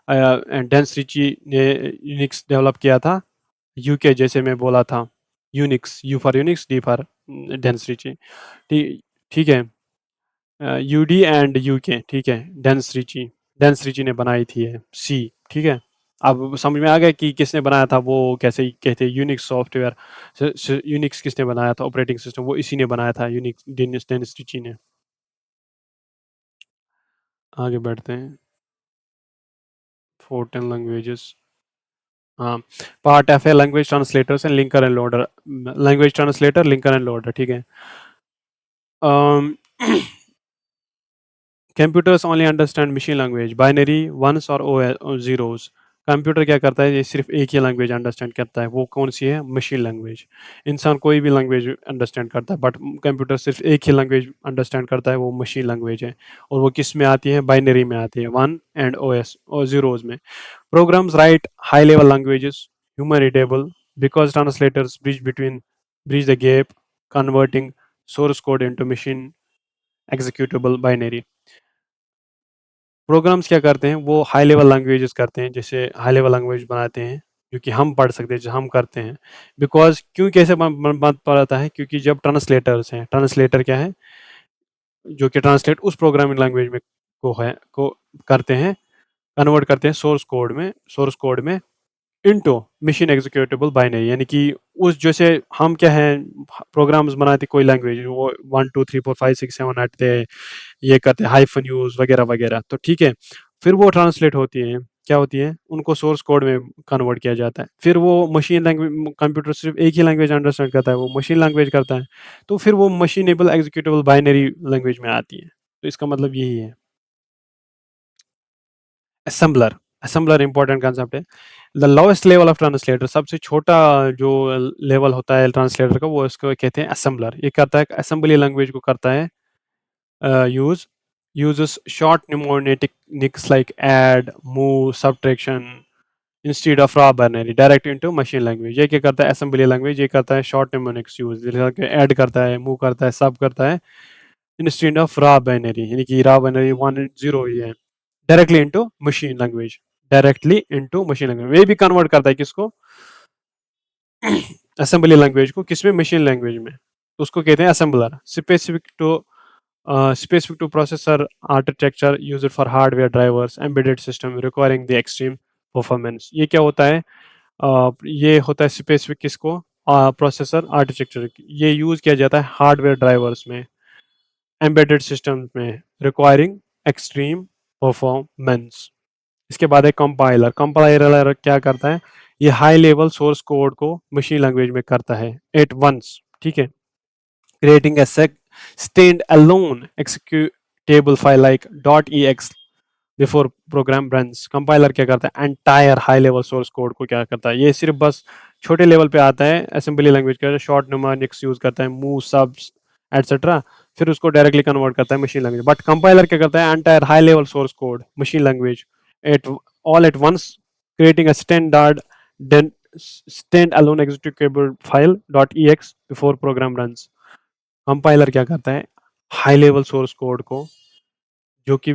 डेंस रिची ने यूनिक्स डेवलप किया था, यूके जैसे मैं बोला था, Unix, U for Unix, D for Dennis Ritchie, ठीक है, यूडी एंड यूके, ठीक है। डेंस रिची ने बनाई थी ये सी, ठीक है। अब समझ में आ गया कि किसने बनाया था, वो कैसे कहते हैं यूनिक्स सॉफ्टवेयर, यूनिक्स किसने बनाया था ऑपरेटिंग सिस्टम, वो इसी ने बनाया था, यूनिक्स, डेनिस रिची ने। आगे बढ़ते हैं, 14 लैंग्वेजेस, हाँ, पार्ट एफ है language translators and linker and loader, language translator, linker and loader, ठीक है। Computers only understand machine language, binary ones और जीरोस। कंप्यूटर क्या करता है, ये सिर्फ एक ही लैंग्वेज अंडरस्टैंड करता है, वो कौन सी है, मशीन लैंग्वेज। इंसान कोई भी लैंग्वेज अंडरस्टैंड करता है, बट कंप्यूटर सिर्फ एक ही लैंग्वेज अंडरस्टैंड करता है, वो मशीन लैंग्वेज है। और वो किस में आती है, बाइनरी में आती है, वन एंड ओएस और जीरोज में। Programs write high-level languages, human readable, because translators bridge the gap, converting source code into machine executable binary. Programs क्या करते हैं, वो हाई लेवल लैंग्वेजेस करते हैं, जैसे हाई लेवल लैंग्वेज बनाते हैं जो कि हम पढ़ सकते हैं, जो हम करते हैं। बिकॉज क्यों, कैसे बन पाता है, क्योंकि जब ट्रांसलेटर्स हैं, ट्रांसलेटर क्या है, जो कि ट्रांसलेट उस प्रोग्रामिंग लैंग्वेज में को करते हैं, कन्वर्ट करते हैं सोर्स कोड में इनटू मशीन एग्जीक्यूटेबल बाइनरी, यानी कि उस जैसे हम क्या है प्रोग्राम्स बनाते कोई लैंग्वेज वो 1 2 3 4 5 6 7 8 ये करते हैं हाइफन यूज वगैरह वगैरह, तो ठीक है। फिर वो ट्रांसलेट होती हैं, क्या होती है, उनको सोर्स कोड में कन्वर्ट किया जाता है। फिर वो मशीन लैंग्वेज, कंप्यूटर सिर्फ एक ही लैंग्वेज अंडरस्टैंड करता है, वो मशीन लैंग्वेज करता है, तो फिर वो मशीनेबल एग्जीक्यूटेबल बाइनरी लैंग्वेज में आती है। तो इसका मतलब यही है। असेंबलर, असेंबलर इंपॉर्टेंट कंसेप्ट है। The lowest level of translator, सबसे छोटा जो लेवल होता है ट्रांसलेटर का, वो इसको कहते हैं असेंबलर। ये करता है असेंबली लैंग्वेज को करता है use, uses short mnemonic techniques like add, move, subtraction instead of raw binary direct into machine language। ये क्या करता है assembly language, ये करता है short mnemonics use, जैसे कि add करता है, move करता है, sub करता है instead of raw binary, यानी कि raw binary 1 0 ही है, directly into machine language, directly into machine language। ये भी convert करता है किसको, assembly language को, किसमें, machine language में, तो उसको कहते हैं assembler। Specific to processor architecture used for hardware drivers embedded system requiring the extreme performance। ये क्या होता है, ये होता है स्पेसिफिक किसको, प्रोसेसर आर्किटेक्चर, ये यूज किया जाता है हार्डवेयर ड्राइवर्स में, एम्बेडेड सिस्टम में, रिक्वायरिंग एक्सट्रीम परफॉर्मेंस। इसके बाद है कंपाइलर। कंपाइलर क्या करता है, ये हाई लेवल सोर्स कोड को मशीन लैंग्वेज में करता है एट वंस, ठीक है, creating a stand-alone executable file like .ex before program runs। Compiler क्या करता है, entire high level source code को क्या करता है, ये सिर्फ बस छोटे लेवल पे आता है, असेंबली लैंग्वेज का शॉर्ट न्यूमेरिक्स यूज करता है, मूव सब्स एटसेट्रा, फिर उसको डायरेक्टली कन्वर्ट करता है मशीन लैंग्वेज। बट कंपाइलर क्या करता है, entire high level source code machine language at all at once, creating a stand alone executable file .ex before program runs. Compiler क्या करता है, हाई लेवल सोर्स कोड को जो कि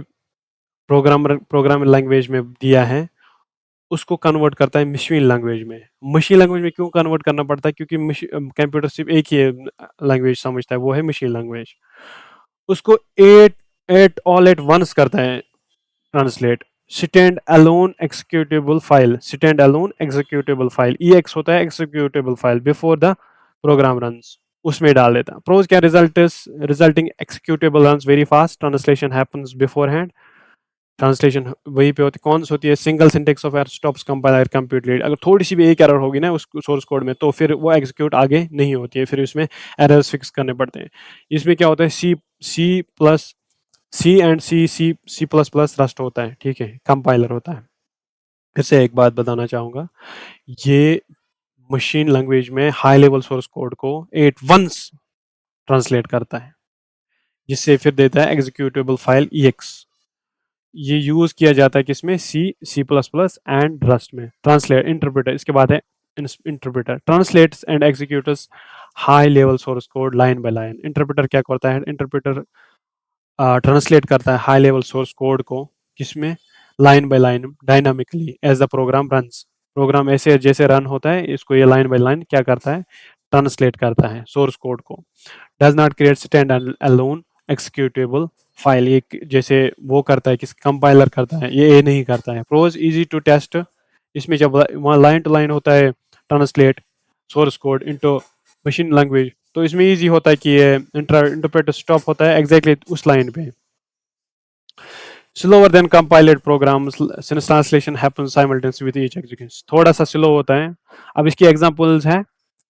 प्रोग्राम लैंग्वेज में दिया है, उसको कन्वर्ट करता है मशीन लैंग्वेज में। मशीन लैंग्वेज में क्यों कन्वर्ट करना पड़ता है, क्योंकि कंप्यूटर सिर्फ एक ही लैंग्वेज समझता है, वो है मशीन लैंग्वेज। उसको at at all at once करता है translate. Stand alone executable file EX होता है executable file before the program runs, उसमें डाल देता। प्रोज क्या, resulting executable runs very fast, translation happens beforehand. Translation वहीं पे होती, कौन सी होती है, single syntax of error stops compiler completely. अगर थोड़ी सी भी एक एरर होगी ना उस सोर्स कोड में, तो फिर वो एग्जीक्यूट आगे नहीं होती है, फिर उसमें एरर्स फिक्स करने पड़ते हैं। इसमें क्या होता है, सी प्लस प्लस रस्ट होता है, ठीक है, कंपाइलर होता है। फिर से एक बात बताना चाहूँगा, ये मशीन लैंग्वेज में हाई लेवल सोर्स कोड को एट वंस ट्रांसलेट करता है, जिससे फिर देता है एग्जीक्यूटेबल फाइल EX। ये यूज किया जाता है किसमें, C plus plus and Rust में। ट्रांसलेट इंटरप्रेटर, इसके बाद है interpreter, translates and executes high level source code line by line. Interpreter क्या करता है, इंटरप्रेटर ट्रांसलेट करता है हाई लेवल सोर्स कोड को किसमें, line by line, dynamically as the program runs. Program ऐसे जैसे रन होता है, इसको ये लाइन बाय लाइन क्या करता है, ट्रांसलेट करता है सोर्स कोड को। Does not create stand alone executable file, ये जैसे वो करता है, किस कंपाइलर करता है, ये नहीं करता है। प्रोज इजी टू टेस्ट, इसमें जब वहाँ लाइन टू लाइन होता है translate source code into machine language, तो इसमें इजी होता है कि ये इंटरप्रेटर स्टॉप होता है एग्जैक्टली उस लाइन पे। Slower than compiled programs since translation happens simultaneously with each execution, थोड़ा सा स्लो होता है। अब इसकी एग्जांपल्स हैं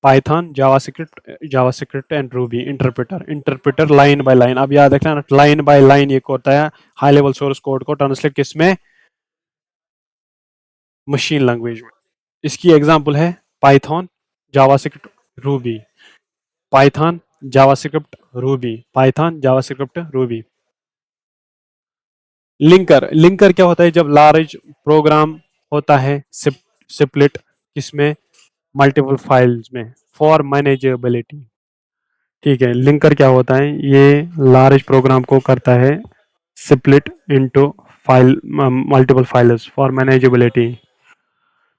Python, JavaScript and Ruby. Interpreter line by line, अब याद रखना लाइन बाय लाइन ये होता है हाई लेवल सोर्स कोड को ट्रांसलेट किसमें, मशीन लैंग्वेज में। इसकी एग्जांपल है Python, JavaScript, Ruby. Python, JavaScript, Ruby, Python, JavaScript, Ruby. Linker क्या होता है, जब लार्ज प्रोग्राम होता है सिपलेट किसमें, मल्टीपल फाइल्स में, फॉर मैनेजेबिलिटी, ठीक है। लिंकर क्या होता है, ये लार्ज प्रोग्राम को करता है split into file multiple files for manageability.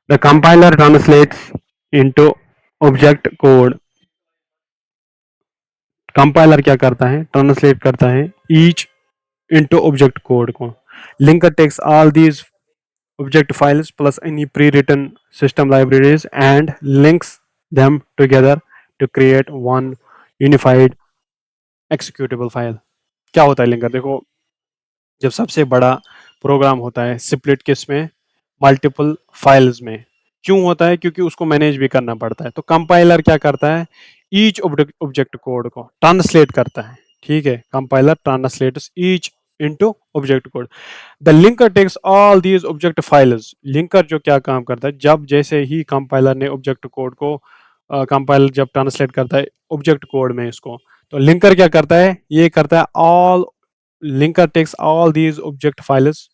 The compiler translates into object code। Compiler क्या करता है, ट्रांसलेट करता है each into object code को। Linker takes all these object files plus any pre-written system libraries and links them together to create one unified executable file. क्या होता है लिंकर? देखो, जब सबसे बड़ा प्रोग्राम होता है स्प्लिट किस में, मल्टीपल फाइल्स में, क्यों होता है? क्योंकि उसको मैनेज भी करना पड़ता है। तो कंपाइलर क्या करता है, ईच ऑब्जेक्ट कोड को ट्रांसलेट करता है, ठीक है, compiler translates each into object code. The linker takes all these object files. Linker जो क्या काम करता है, जब जैसे ही कंपाइलर ने ऑब्जेक्ट कोड को कंपाइलर जब ट्रांसलेट करता है ऑब्जेक्ट कोड में इसको, तो लिंकर क्या करता है, ये करता है all, linker takes all these object files,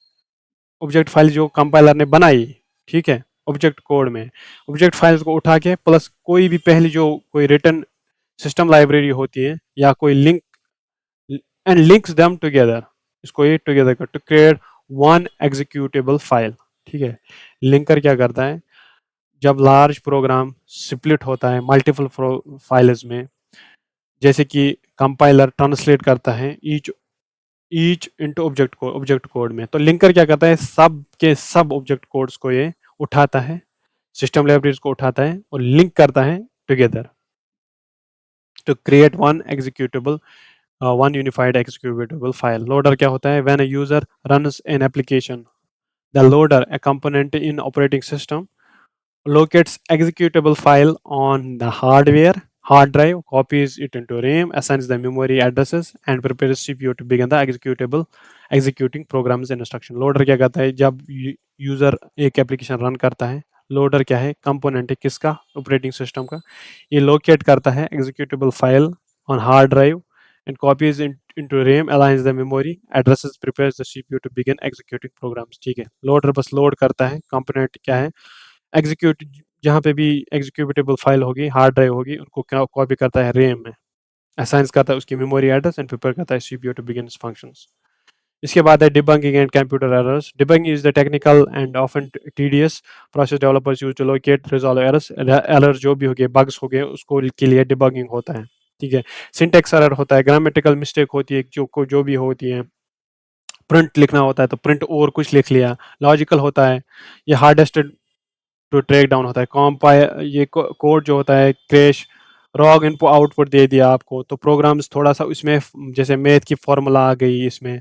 object file जो कंपाइलर ने बनाई, ठीक है, ऑब्जेक्ट कोड में, ऑब्जेक्ट फाइल्स को उठा के प्लस कोई भी पहली जो कोई रिटर्न सिस्टम लाइब्रेरी होती है या कोई link, and links them together, इसको ये टुगेदर कर to create one executable file, ठीक है। लिंकर क्या करता है, जब लार्ज प्रोग्राम स्प्लिट होता है मल्टीपल फाइल्स में, जैसे कि कंपाइलर ट्रांसलेट करता है each each into object code में, तो लिंकर क्या करता है, सब के सब ऑब्जेक्ट कोड्स को ये उठाता है, सिस्टम लाइब्रेरीज को उठाता है और लिंक करता है together to create one executable one unified executable file. Loader क्या होता है, when a user runs an application, the loader a component in operating system locates executable file on the hard drive, copies it into RAM, assigns the memory addresses and prepares CPU to begin the executing programs instruction। Loader क्या करता है, जब यूजर एक एप्लीकेशन रन करता है, लोडर क्या है, कंपोनेंट है किसका, ऑपरेटिंग सिस्टम का, ये लोकेट करता है executable file on hard drive and copies into RAM, aligns the memory addresses, prepares the CPU to begin executing programs। ठीक है, लोडर बस लोड करता है, कंपोनेंट क्या है, एग्जीक्यूट, जहाँ पे भी एग्जीक्यूटेबल फाइल होगी, हार्ड ड्राइव होगी, उनको क्या कॉपी करता है रैम में, असाइंस करता है उसकी मेमोरी एड्रेस एंड प्रिपेयर करता है सीपीयू टू बिगिन फंक्शंस। इसके बाद है debugging and computer errors. Debugging is the technical and often tedious process developers use to locate resolve errors. Error जो भी हो गए, बग्स हो गए, उसको के लिए डिबगिंग होता है, ठीक है। सिंटेक्स एरर होता है, ग्रामेटिकल मिस्टेक होती है, जो भी होती है, प्रिंट लिखना होता है तो प्रिंट और कुछ लिख लिया, लॉजिकल होता है, ये हार्डेस्ट टू ट्रैक डाउन होता है, कॉम्पाइल, ये कोड जो होता है क्रैश, रॉन्ग इनपुट आउटपुट दे दिया आपको, तो प्रोग्राम्स थोड़ा सा इसमें जैसे मैथ की फॉर्मूला आ गई इसमें,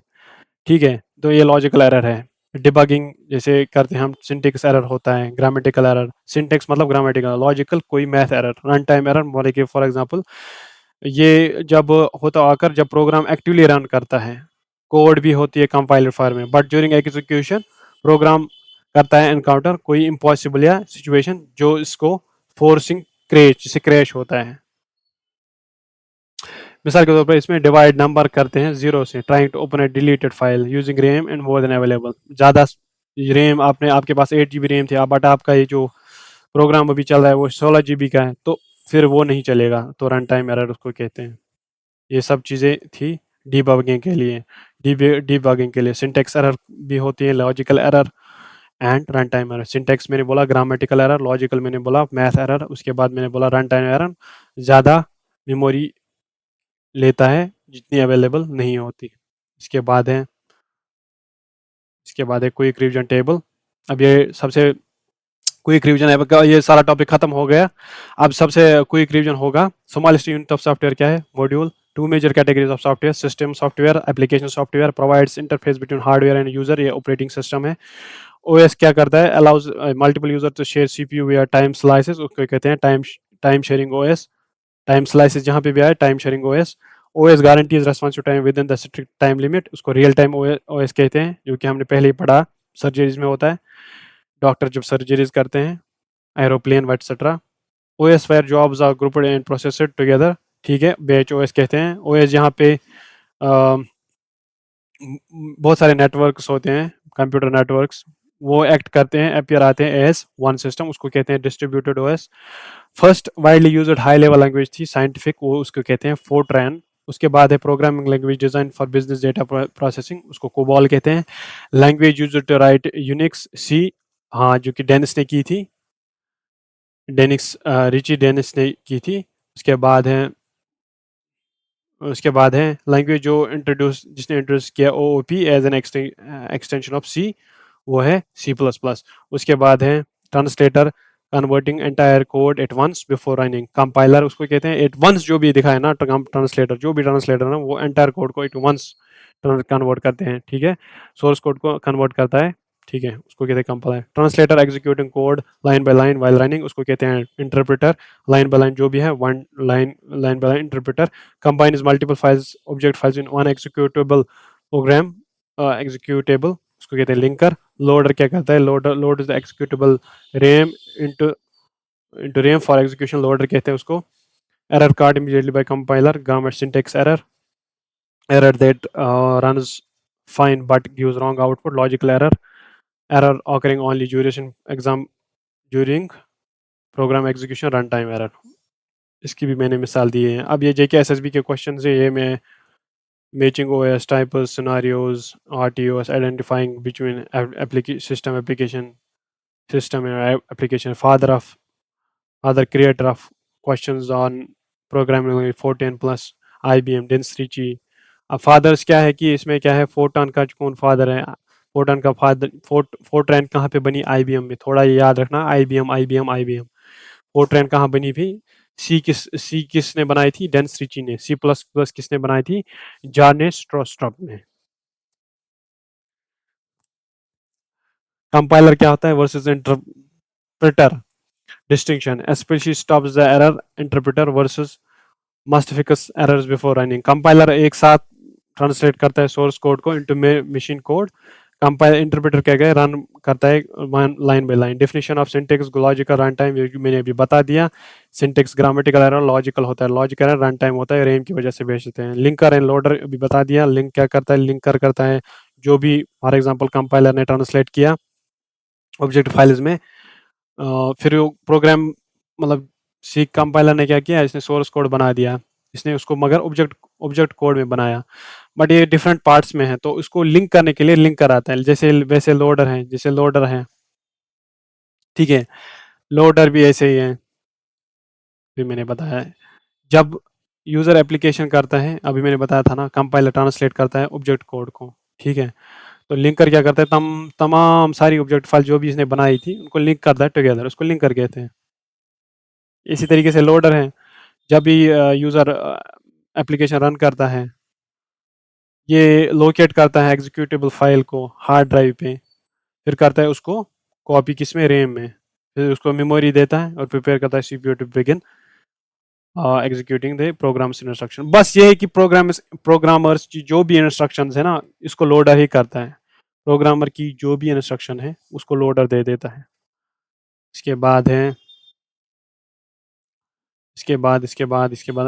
ठीक है, तो ये लॉजिकल एरर है। डिबगिंग जैसे करते हैं हम, सिंटेक्स एरर होता है, ग्रामेटिकल एरर, सिंटेक्स मतलब ग्रामेटिकल, लॉजिकल कोई math error, run time error, बोले कि फॉर एग्जांपल ये जब होता आकर जब प्रोग्राम एक्टिवली रन करता है, कोड भी होती है कंपाइलर फाइल में, बट ड्यूरिंग एग्जीक्यूशन प्रोग्राम करता है एनकाउंटर कोई इम्पॉसिबल या सिचुएशन जो इसको फोर्सिंग क्रैश, जिसे क्रैश होता है। मिसाल के तौर पर इसमें डिवाइड नंबर करते हैं जीरो से, trying to open a deleted file using RAM and more than available. ज़्यादा रैम आपने, आपके पास 8 GB रैम थी, बट आपका ये जो प्रोग्राम अभी चल रहा है वो 16 GB का है, तो फिर वो नहीं चलेगा, तो रन टाइम एरर उसको कहते हैं। ये सब चीज़ें थी डीबगिंग के लिए। डीबगिंग के लिए सिंटेक्स एरर भी होती है, logical error and run time error. Syntax मैंने बोला, ग्रामेटिकल एरर, लॉजिकल मैंने बोला मैथ एरर, उसके बाद मैंने बोला रन टाइम एरर, ज़्यादा मेमोरी लेता है जितनी अवेलेबल नहीं होती। इसके बाद है क्विक रिवीजन टेबल। अब ये सबसे क्विक रिवीजन है का, ये सारा टॉपिक खत्म हो गया, अब सबसे क्विक रिवीजन होगा। स्मॉलेस्ट यूनिट ऑफ सॉफ्टवेयर क्या है, module. Two major categories of software, system software, application software, provides interface between hardware and user, ये ऑपरेटिंग सिस्टम है। ओएस क्या करता है, allows multiple user to share CPU या टाइम स्लाइसेस, उसको कहते हैं time sharing OS. Time slices जहाँ पे भी आए, time sharing OS. OS guarantees response to time within the strict time limit, उसको रियल टाइम ओएस कहते हैं, जो कि हमने पहले ही पढ़ा, सर्जरीज में होता है, डॉक्टर जब सर्जरीज करते हैं, aeroplane etcetera. OS where jobs are grouped and processed together, ठीक है, बेच ओएस कहते हैं। ओएस जहाँ पे बहुत सारे नेटवर्क्स होते हैं, कंप्यूटर नेटवर्क्स, वो एक्ट करते हैं, अपीयर आते हैं एज वन सिस्टम, उसको कहते हैं distributed OS. First widely used high level language थी साइंटिफिक, वो उसको कहते हैं फोर्ट्रैन। उसके बाद है programming language design for business data processing, उसको कोबॉल कहते हैं। Language used to write Unix, C, हाँ, जो कि डेनिस ने की थी, रिची डेनिस ने की थी। उसके बाद है लैंग्वेज जो जिसने इंट्रोड्यूस किया OOP as an extension of C, वो है C++। उसके बाद है translator, converting entire code at once before running. Compiler उसको कहते हैं एट वंस, जो भी दिखा है ना ट्रांसलेटर, जो भी ट्रांसलेटर है वो एंटायर कोड को एट वंस कन्वर्ट करते हैं, ठीक है, सोर्स कोड को कन्वर्ट करता है, ठीक है, उसको कहते हैं compiler. Translator executing code line by line while running, उसको कहते हैं इंटरप्रेटर। लाइन बाय लाइन जो भी है, one line line by line interpreter. Combines multiple files object files in one executable program, executable, उसको कहते हैं लिंकर। लोडर क्या करता है, loader load is the executable RAM into into RAM for execution, loader कहते हैं उसको। Error caught immediately by compiler, grammar syntax error, error that runs fine but gives wrong output, logical error, error occurring only during program execution, runtime error। इसकी भी मैंने मिसाल दी है। अब ये जेके एसएसबी के क्वेश्चन है, ये मैं matching OS types scenarios RTOS identifying between system application father creator of questions on programming 410 plus IBM डेंस। अब फादर्स क्या है कि इसमें क्या है, फोर्ट्रान का कौन फादर है, फोर्ट्रान का फादर फोर्ट्रान कहाँ पे बनी, IBM में, थोड़ा ये याद रखना, IBM। फोर्ट्रान कहाँ बनी थी, सी किसने बनाई थी, डेंस रिची ने। C++ किसने बनाई थी, जार्नेट स्ट्रोस्ट्रप ने। कंपाइलर क्या होता है, versus interpreter distinction, especially stops the error, interpreter versus must fix errors before running। Compiler एक साथ ट्रांसलेट करता है सोर्स कोड को into machine code, compiler interpreter क्या है, रन करता है line by line. Definition of syntax, logical run time, मैंने अभी बता दिया। सिंटेक्स ग्रामेटिकल एरर, लॉजिकल होता है, लॉजिकल एरर रन टाइम होता है, रैम की वजह से भेजते हैं। लिंकर एंड लोडर अभी बता दिया, लिंक क्या करता है, लिंकर करता है जो भी फॉर एग्जांपल कंपाइलर ने ट्रांसलेट किया ऑब्जेक्ट फाइल्स में, फिर वो प्रोग्राम मतलब सी कंपाइलर ने क्या किया, इसने सोर्स कोड बना दिया, इसने उसको मगर ऑब्जेक्ट कोड में बनाया, बट ये डिफरेंट पार्ट्स में है, तो उसको लिंक करने के लिए लिंकर आता है, जैसे वैसे लोडर है, ठीक है, लोडर भी ऐसे ही है, भी मैंने बताया है। जब यूजर एप्लीकेशन करता है, अभी मैंने बताया था ना, कंपाइलर ट्रांसलेट करता है ऑब्जेक्ट कोड को, ठीक है, तो लिंकर क्या करता है, तमाम सारी ऑब्जेक्ट फाइल जो भी इसने बनाई थी उनको लिंक करता है टुगेदर, उसको लिंकर कहते हैं। इसी तरीके से लोडर है, जब भी यूज़र एप्लीकेशन रन करता है, ये लोकेट करता है एग्जीक्यूटेबल फाइल को हार्ड ड्राइव पे, फिर करता है उसको कॉपी किस में, रैम में, फिर उसको मेमोरी देता है और प्रिपेयर करता है CPU to begin executing the programs instruction. बस ये है कि प्रोग्रामर्स की जो भी इंस्ट्रक्शंस है ना, इसको लोडर ही करता है, प्रोग्रामर की जो भी इंस्ट्रक्शन है उसको लोडर दे देता है। इसके बाद है इसके बाद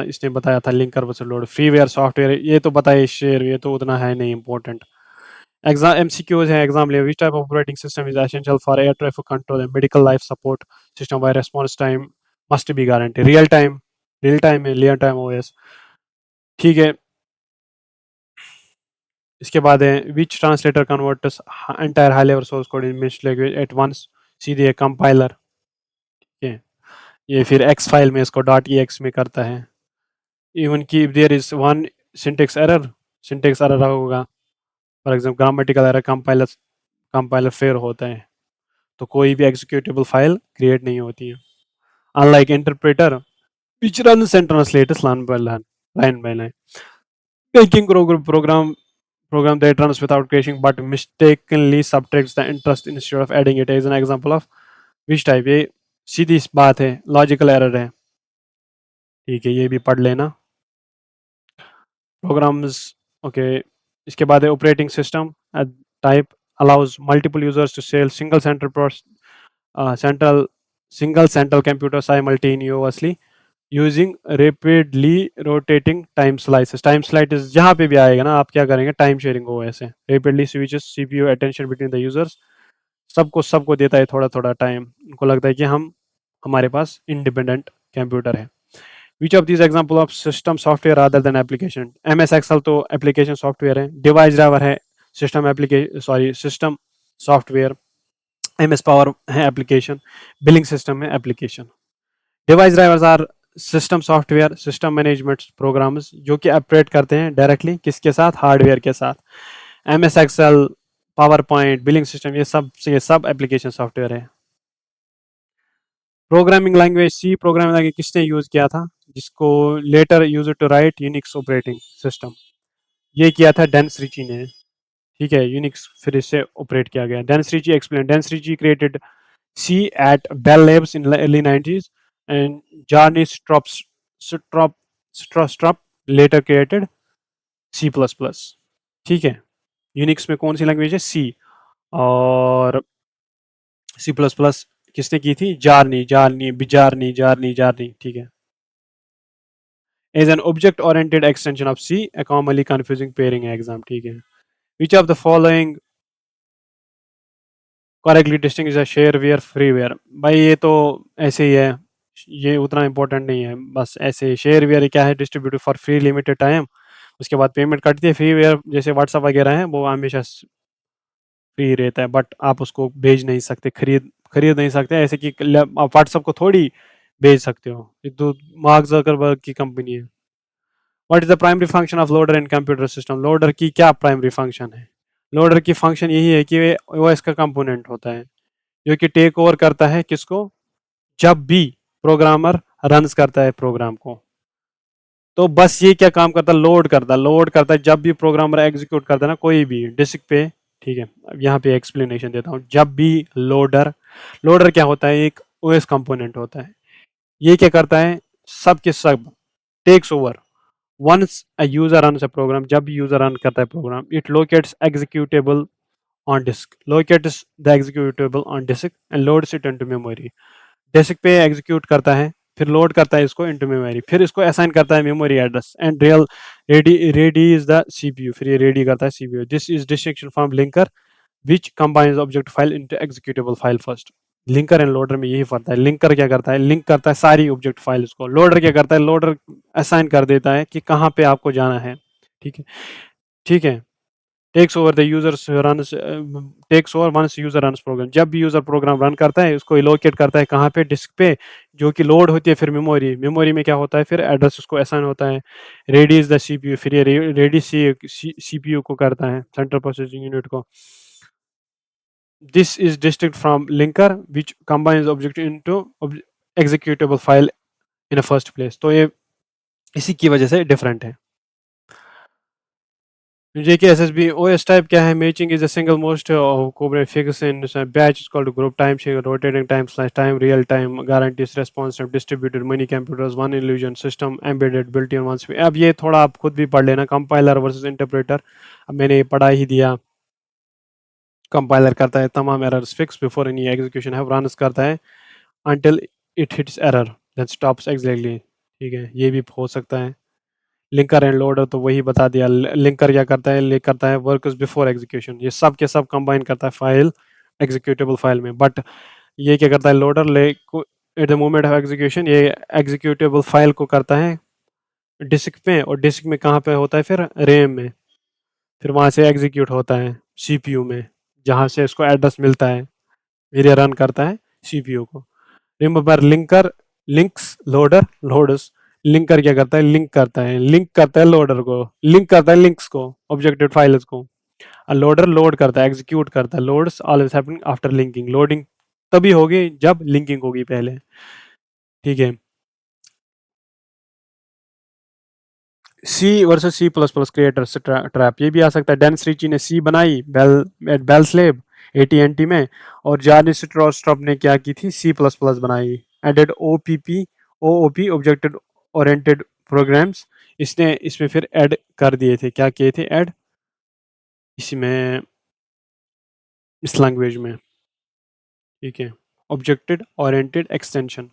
इसने बताया था linker versus load, freeware software, ये तो बताइए शेयर, ये तो उतना है नहीं इम्पोर्टेंट। एग्जाम MCQs है, एग्जाम ले, which type of operating system is essential for air traffic control and medical life support system by response time must be guarantee, real time OS, ठीक है। इसके बाद है which translator converts entire high level source code in mixed language at once, सीधे कंपाइलर, ठीक है, ये फिर एक्स फाइल में इसको .ex में करता है। इवन की there is one syntax error होगा, for example grammatical error, compiler फेयर होता है, तो कोई भी एग्जीक्यूटेबल फाइल क्रिएट नहीं होती है। Unlike interpreter which runs and translates line by line, making program that runs without crashing but mistakenly subtracts the interest instead of adding it is an example of which type। ये सीधी सी बात है, लॉजिकल एरर है, ठीक है, ये भी पढ़ लेना। Programs, okay. इसके बाद है operating system type allows multiple users to sell central single central computer simultaneously using rapidly rotating time slices. Time slice जहाँ पे भी आएगा ना, आप क्या करेंगे, टाइम शेयरिंग हो, ऐसे rapidly switches CPU attention between the users, सबको देता है थोड़ा थोड़ा टाइम, उनको लगता है कि हमारे पास इंडिपेंडेंट कंप्यूटर है। Which of this example of system software other than application, MS Excel तो एप्लीकेशन सॉफ्टवेयर है, डिवाइस ड्राइवर है सिस्टम सॉफ्टवेयर, MS पावर है एप्लीकेशन, बिलिंग सिस्टम है application. Device drivers are system software system management programs जो कि ऑपरेट करते हैं डायरेक्टली किसके साथ, हार्डवेयर के साथ। MS Excel power point, billing system, ये सब एप्लीकेशन सॉफ्टवेयर है। Programming language C, programming language किसने यूज किया था, जिसको later use to write Unix operating system, ये किया था डेंस रिची ने। ठीक है, यूनिक्स फिर इससे ऑपरेट किया गया। Dennis Ritchie explain, Dennis Ritchie created C at Bell Labs in the early 90s, and Jarny Strostrup later created C++। ठीक है, यूनिक्स में कौन सी लैंग्वेज है, सी, और सी प्लस प्लस किसने की थी, जारनी, जारनी। ठीक है, is an object oriented extension of C, a commonly confusing pairing exam। ठीक है, which of the following correctly distinguishes a shareware freeware. भाई ये तो ऐसे ही है, ये उतना इंपॉर्टेंट नहीं है, बस ऐसे ही। शेयरवेयर क्या है, distributed for free limited time, उसके बाद पेमेंट कटती है। फ्रीवेयर जैसे व्हाट्सअप वगैरह है, वो हमेशा फ्री रहता है, बट आप उसको भेज नहीं सकते, खरीद नहीं सकते, ऐसे कि आप व्हाट्सअप को थोड़ी भेज सकते हो, ये तो मार्क जकरबर्ग की कंपनी है। What is the primary function of loader in computer system, loader की क्या प्राइमरी फंक्शन है। लोडर की फंक्शन यही है कि वे ओएस का कंपोनेंट होता है, जो कि टेक ओवर करता है किसको, जब भी प्रोग्रामर रन्स करता है प्रोग्राम को, तो बस ये क्या काम करता है, लोड करता है जब भी प्रोग्रामर एग्जीक्यूट करता है ना कोई भी डिस्क पे। ठीक है, अब यहाँ पे एक्सप्लेनेशन देता हूँ। जब भी लोडर, लोडर क्या होता है, एक ओएस कंपोनेंट होता है, ये क्या करता है, सब के सब takes over once a user run a program, जब भी यूजर रन करता है program, it locates executable on disk, locates the executable on disk and loads it into memory. Disk पे एग्जीक्यूट करता है, फिर लोड करता है इसको इनटू मेमोरी, फिर इसको असाइन करता है memory address, and ready is the CPU, फिर ये रेडी करता है CPU. This is distinction from linker which combines object file into executable file first. Linker and loader में यही फर्क है। लिंकर क्या करता है, लिंक करता है सारी ऑब्जेक्ट फाइल्स को। लोडर क्या करता है, लोडर असाइन कर देता है कि कहाँ पे आपको जाना है। ठीक है, ठीक है, takes over the users runs, takes over once user runs program, जब भी यूजर प्रोग्राम रन करता है उसको लोकेट करता है कहाँ पे, डिस्क पे, जो कि लोड होती है फिर मेमोरी, मेमोरी में क्या होता है, फिर एड्रेस उसको असाइन होता है। रेडी इज द सीपीयू, फिर ये रेडी सीपीयू को करता है, सेंट्रल प्रोसेसिंग यूनिट को। This is distinct from linker which combines object into executable file in a first place. तो ये इसी की वजह से डिफरेंट है। JKSSB OS type क्या है, matching is a single most coordinate fix in batch is called group time share, rotating time slash time, real time, guarantees response time, distributed many computers, one illusion system, embedded built in one speed। अब ये थोड़ा आप खुद भी पढ़ लेना, कंपाइलर वर्सेस इंटरप्रेटर। अब मैंने ये पढ़ा ही दिया। कंपाइलर करता है तमाम errors fix before any execution है, रन्स करता है until it hits error then stops exactly। ठीक है, ये भी हो सकता है। लिंकर एंड लोडर तो वही बता दिया। लिंकर क्या करता है, ले करता है वर्क बिफोर एग्जीक्यूशन, ये सब के सब कंबाइन करता है फाइल एग्जीक्यूटेबल फाइल में। बट ये क्या करता है, लोडर ले at the moment of execution ये एग्जीक्यूटेबल फाइल को करता है डिस्क पे, और डिस्क में कहाँ पे होता है, फिर रैम में, फिर वहाँ से एग्जीक्यूट होता है सीपीयू में, जहाँ से इसको एड्रेस मिलता है, फिर ये रन करता है सीपीयू को। Remember linker links loader ludus, linker क्या करता है, लिंक करता है लोडर को, लिंक करता है लिंक्स को, ऑब्जेक्टेड फाइल्स को। लोडर लोड करता है, एग्जीक्यूट करता है। Loads always happening after linking, loading तभी होगी जब लिंकिंग होगी पहले। ठीक है, C versus C plus plus creator trap, ये भी आ सकता है। डेनिस रिची ने सी बनाई बेल स्लेब एटीएनटी में, और जानिस स्ट्रॉप ने क्या की थी, सी प्लस प्लस बनाई। Added OOP object oriented programs, इसने इसमें फिर ऐड कर दिए थे, क्या किए थे ऐड इसमें, इस लैंग्वेज में। ठीक है, objected oriented extension,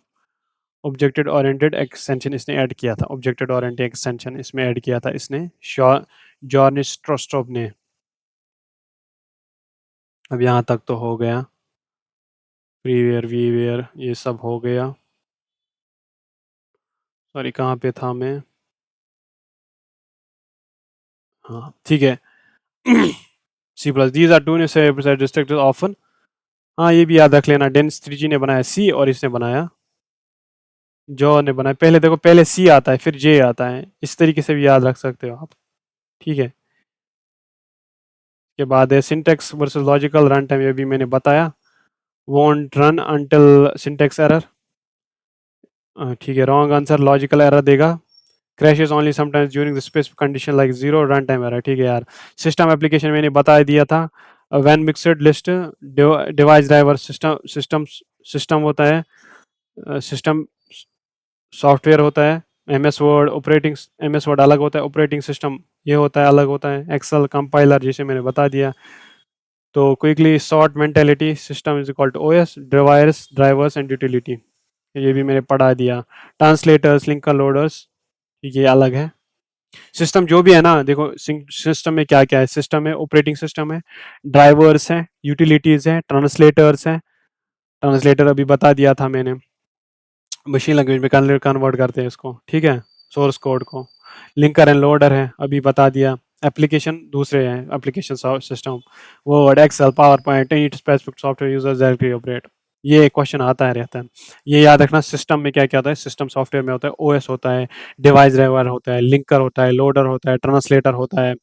objected oriented extension इसने ऐड किया था, ऑब्जेक्टेड ओरिएंटेड एक्सटेंशन इसमें ऐड किया था इसने, जॉर्निस स्ट्रोस्ट्रोप ने। अब यहाँ तक तो हो गया, प्रीवेयर वीवेयर ये सब हो गया। सॉरी, कहाँ पे था मैं, हाँ ठीक है। C plus, these are to distract often, हाँ ये भी याद रख लेना। डेंस 3G ने बनाया सी, और इसने बनाया जॉ ने बनाया। पहले देखो, पहले सी आता है फिर जे आता है, इस तरीके से भी याद रख सकते हो आप। ठीक है, के बाद है syntax versus logical run time, ये भी मैंने बताया। Won't run until syntax error, ठीक है। रॉन्ग आंसर लॉजिकल एरर देगा। Crashes only sometimes during the specific condition like zero run time error, ठीक है यार। सिस्टम एप्लीकेशन मैंने बता दिया था। When mixed list device driver, system system system होता है, सिस्टम सॉफ्टवेयर होता है। एम एस वर्ड अलग होता है, ऑपरेटिंग सिस्टम ये होता है अलग होता है। एक्सेल कंपाइलर जिसे मैंने बता दिया। तो quickly sort mentality, system is equal to OS, device drivers and utility, ये भी मैंने पढ़ा दिया। ट्रांसलेटर्स, लिंकर लोडर्स, ये अलग है। सिस्टम जो भी है ना, देखो सिस्टम में क्या क्या है। सिस्टम में ऑपरेटिंग सिस्टम है, ड्राइवर्स हैं, यूटिलिटीज हैं, ट्रांसलेटर्स हैं। ट्रांसलेटर अभी बता दिया था मैंने, मशीन लैंग्वेज में कन्वर्ट करते हैं इसको, ठीक है, सोर्स कोड को। लिंकर एंड लोडर है, अभी बता दिया। एप्लीकेशन दूसरे हैं, application system, Word, Excel, power point, any specific software users directly operate. ये क्वेश्चन आता है रहता है। ये याद रखना, सिस्टम में क्या क्या होता है। सिस्टम सॉफ्टवेयर में होता है ओएस होता है, डिवाइस ड्राइवर होता है, लिंकर होता है, लोडर होता है, ट्रांसलेटर होता है,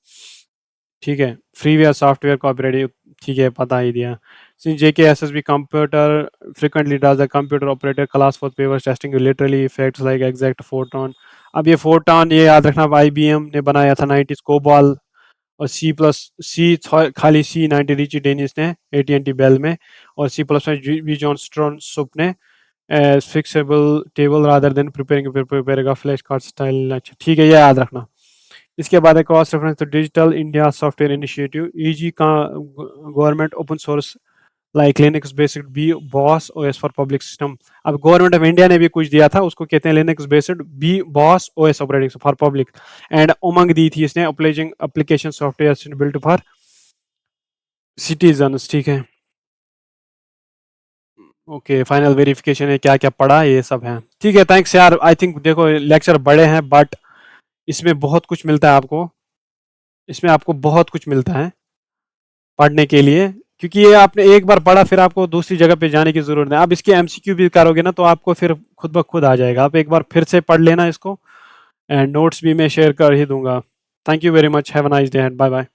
ठीक है। फ्रीवेयर सॉफ्टवेयर कोऑपरेटिव, ठीक है, पता ही दिया। Since JKSSB computer frequently does the computer operator class for paper testing literally effects like exact photon। अब ये फोटॉन ये याद रखना, IBM ने बनाया था 90s, कोबॉल और सी प्लस सी, खाली सी 90 रिची डेनिस ने AT&T बेल में, और सी प्लस में वी जॉन स्ट्रॉन सुप ने fixable table rather than preparing flash card style. अच्छा ठीक है, ये याद रखना। इसके बाद है क्रॉस रेफरेंस तो डिजिटल इंडिया सॉफ्टवेयर इनिशिएटिव, ईजी का government open source like Linux based B BOSS OS for public system. अब गवर्नमेंट ऑफ इंडिया ने भी कुछ दिया था, उसको कहते हैं Linux based B BOSS OS operating for public. And उमंग दी थी इसने, application software built for citizens, ठीक है। ओके, फाइनल वेरिफिकेशन है, क्या क्या पढ़ा ये सब है, ठीक है। थैंक्स यार। आई थिंक देखो लेक्चर बड़े हैं बट इसमें बहुत कुछ मिलता है आपको, इसमें आपको बहुत कुछ मिलता है पढ़ने के लिए, क्योंकि ये आपने एक बार पढ़ा फिर आपको दूसरी जगह पे जाने की जरूरत नहीं। आप इसके एमसीक्यू भी करोगे ना तो आपको फिर खुद ब खुद आ जाएगा। आप एक बार फिर से पढ़ लेना इसको, एंड नोट्स भी मैं शेयर कर ही दूंगा। Thank you very much, have a nice day and bye bye.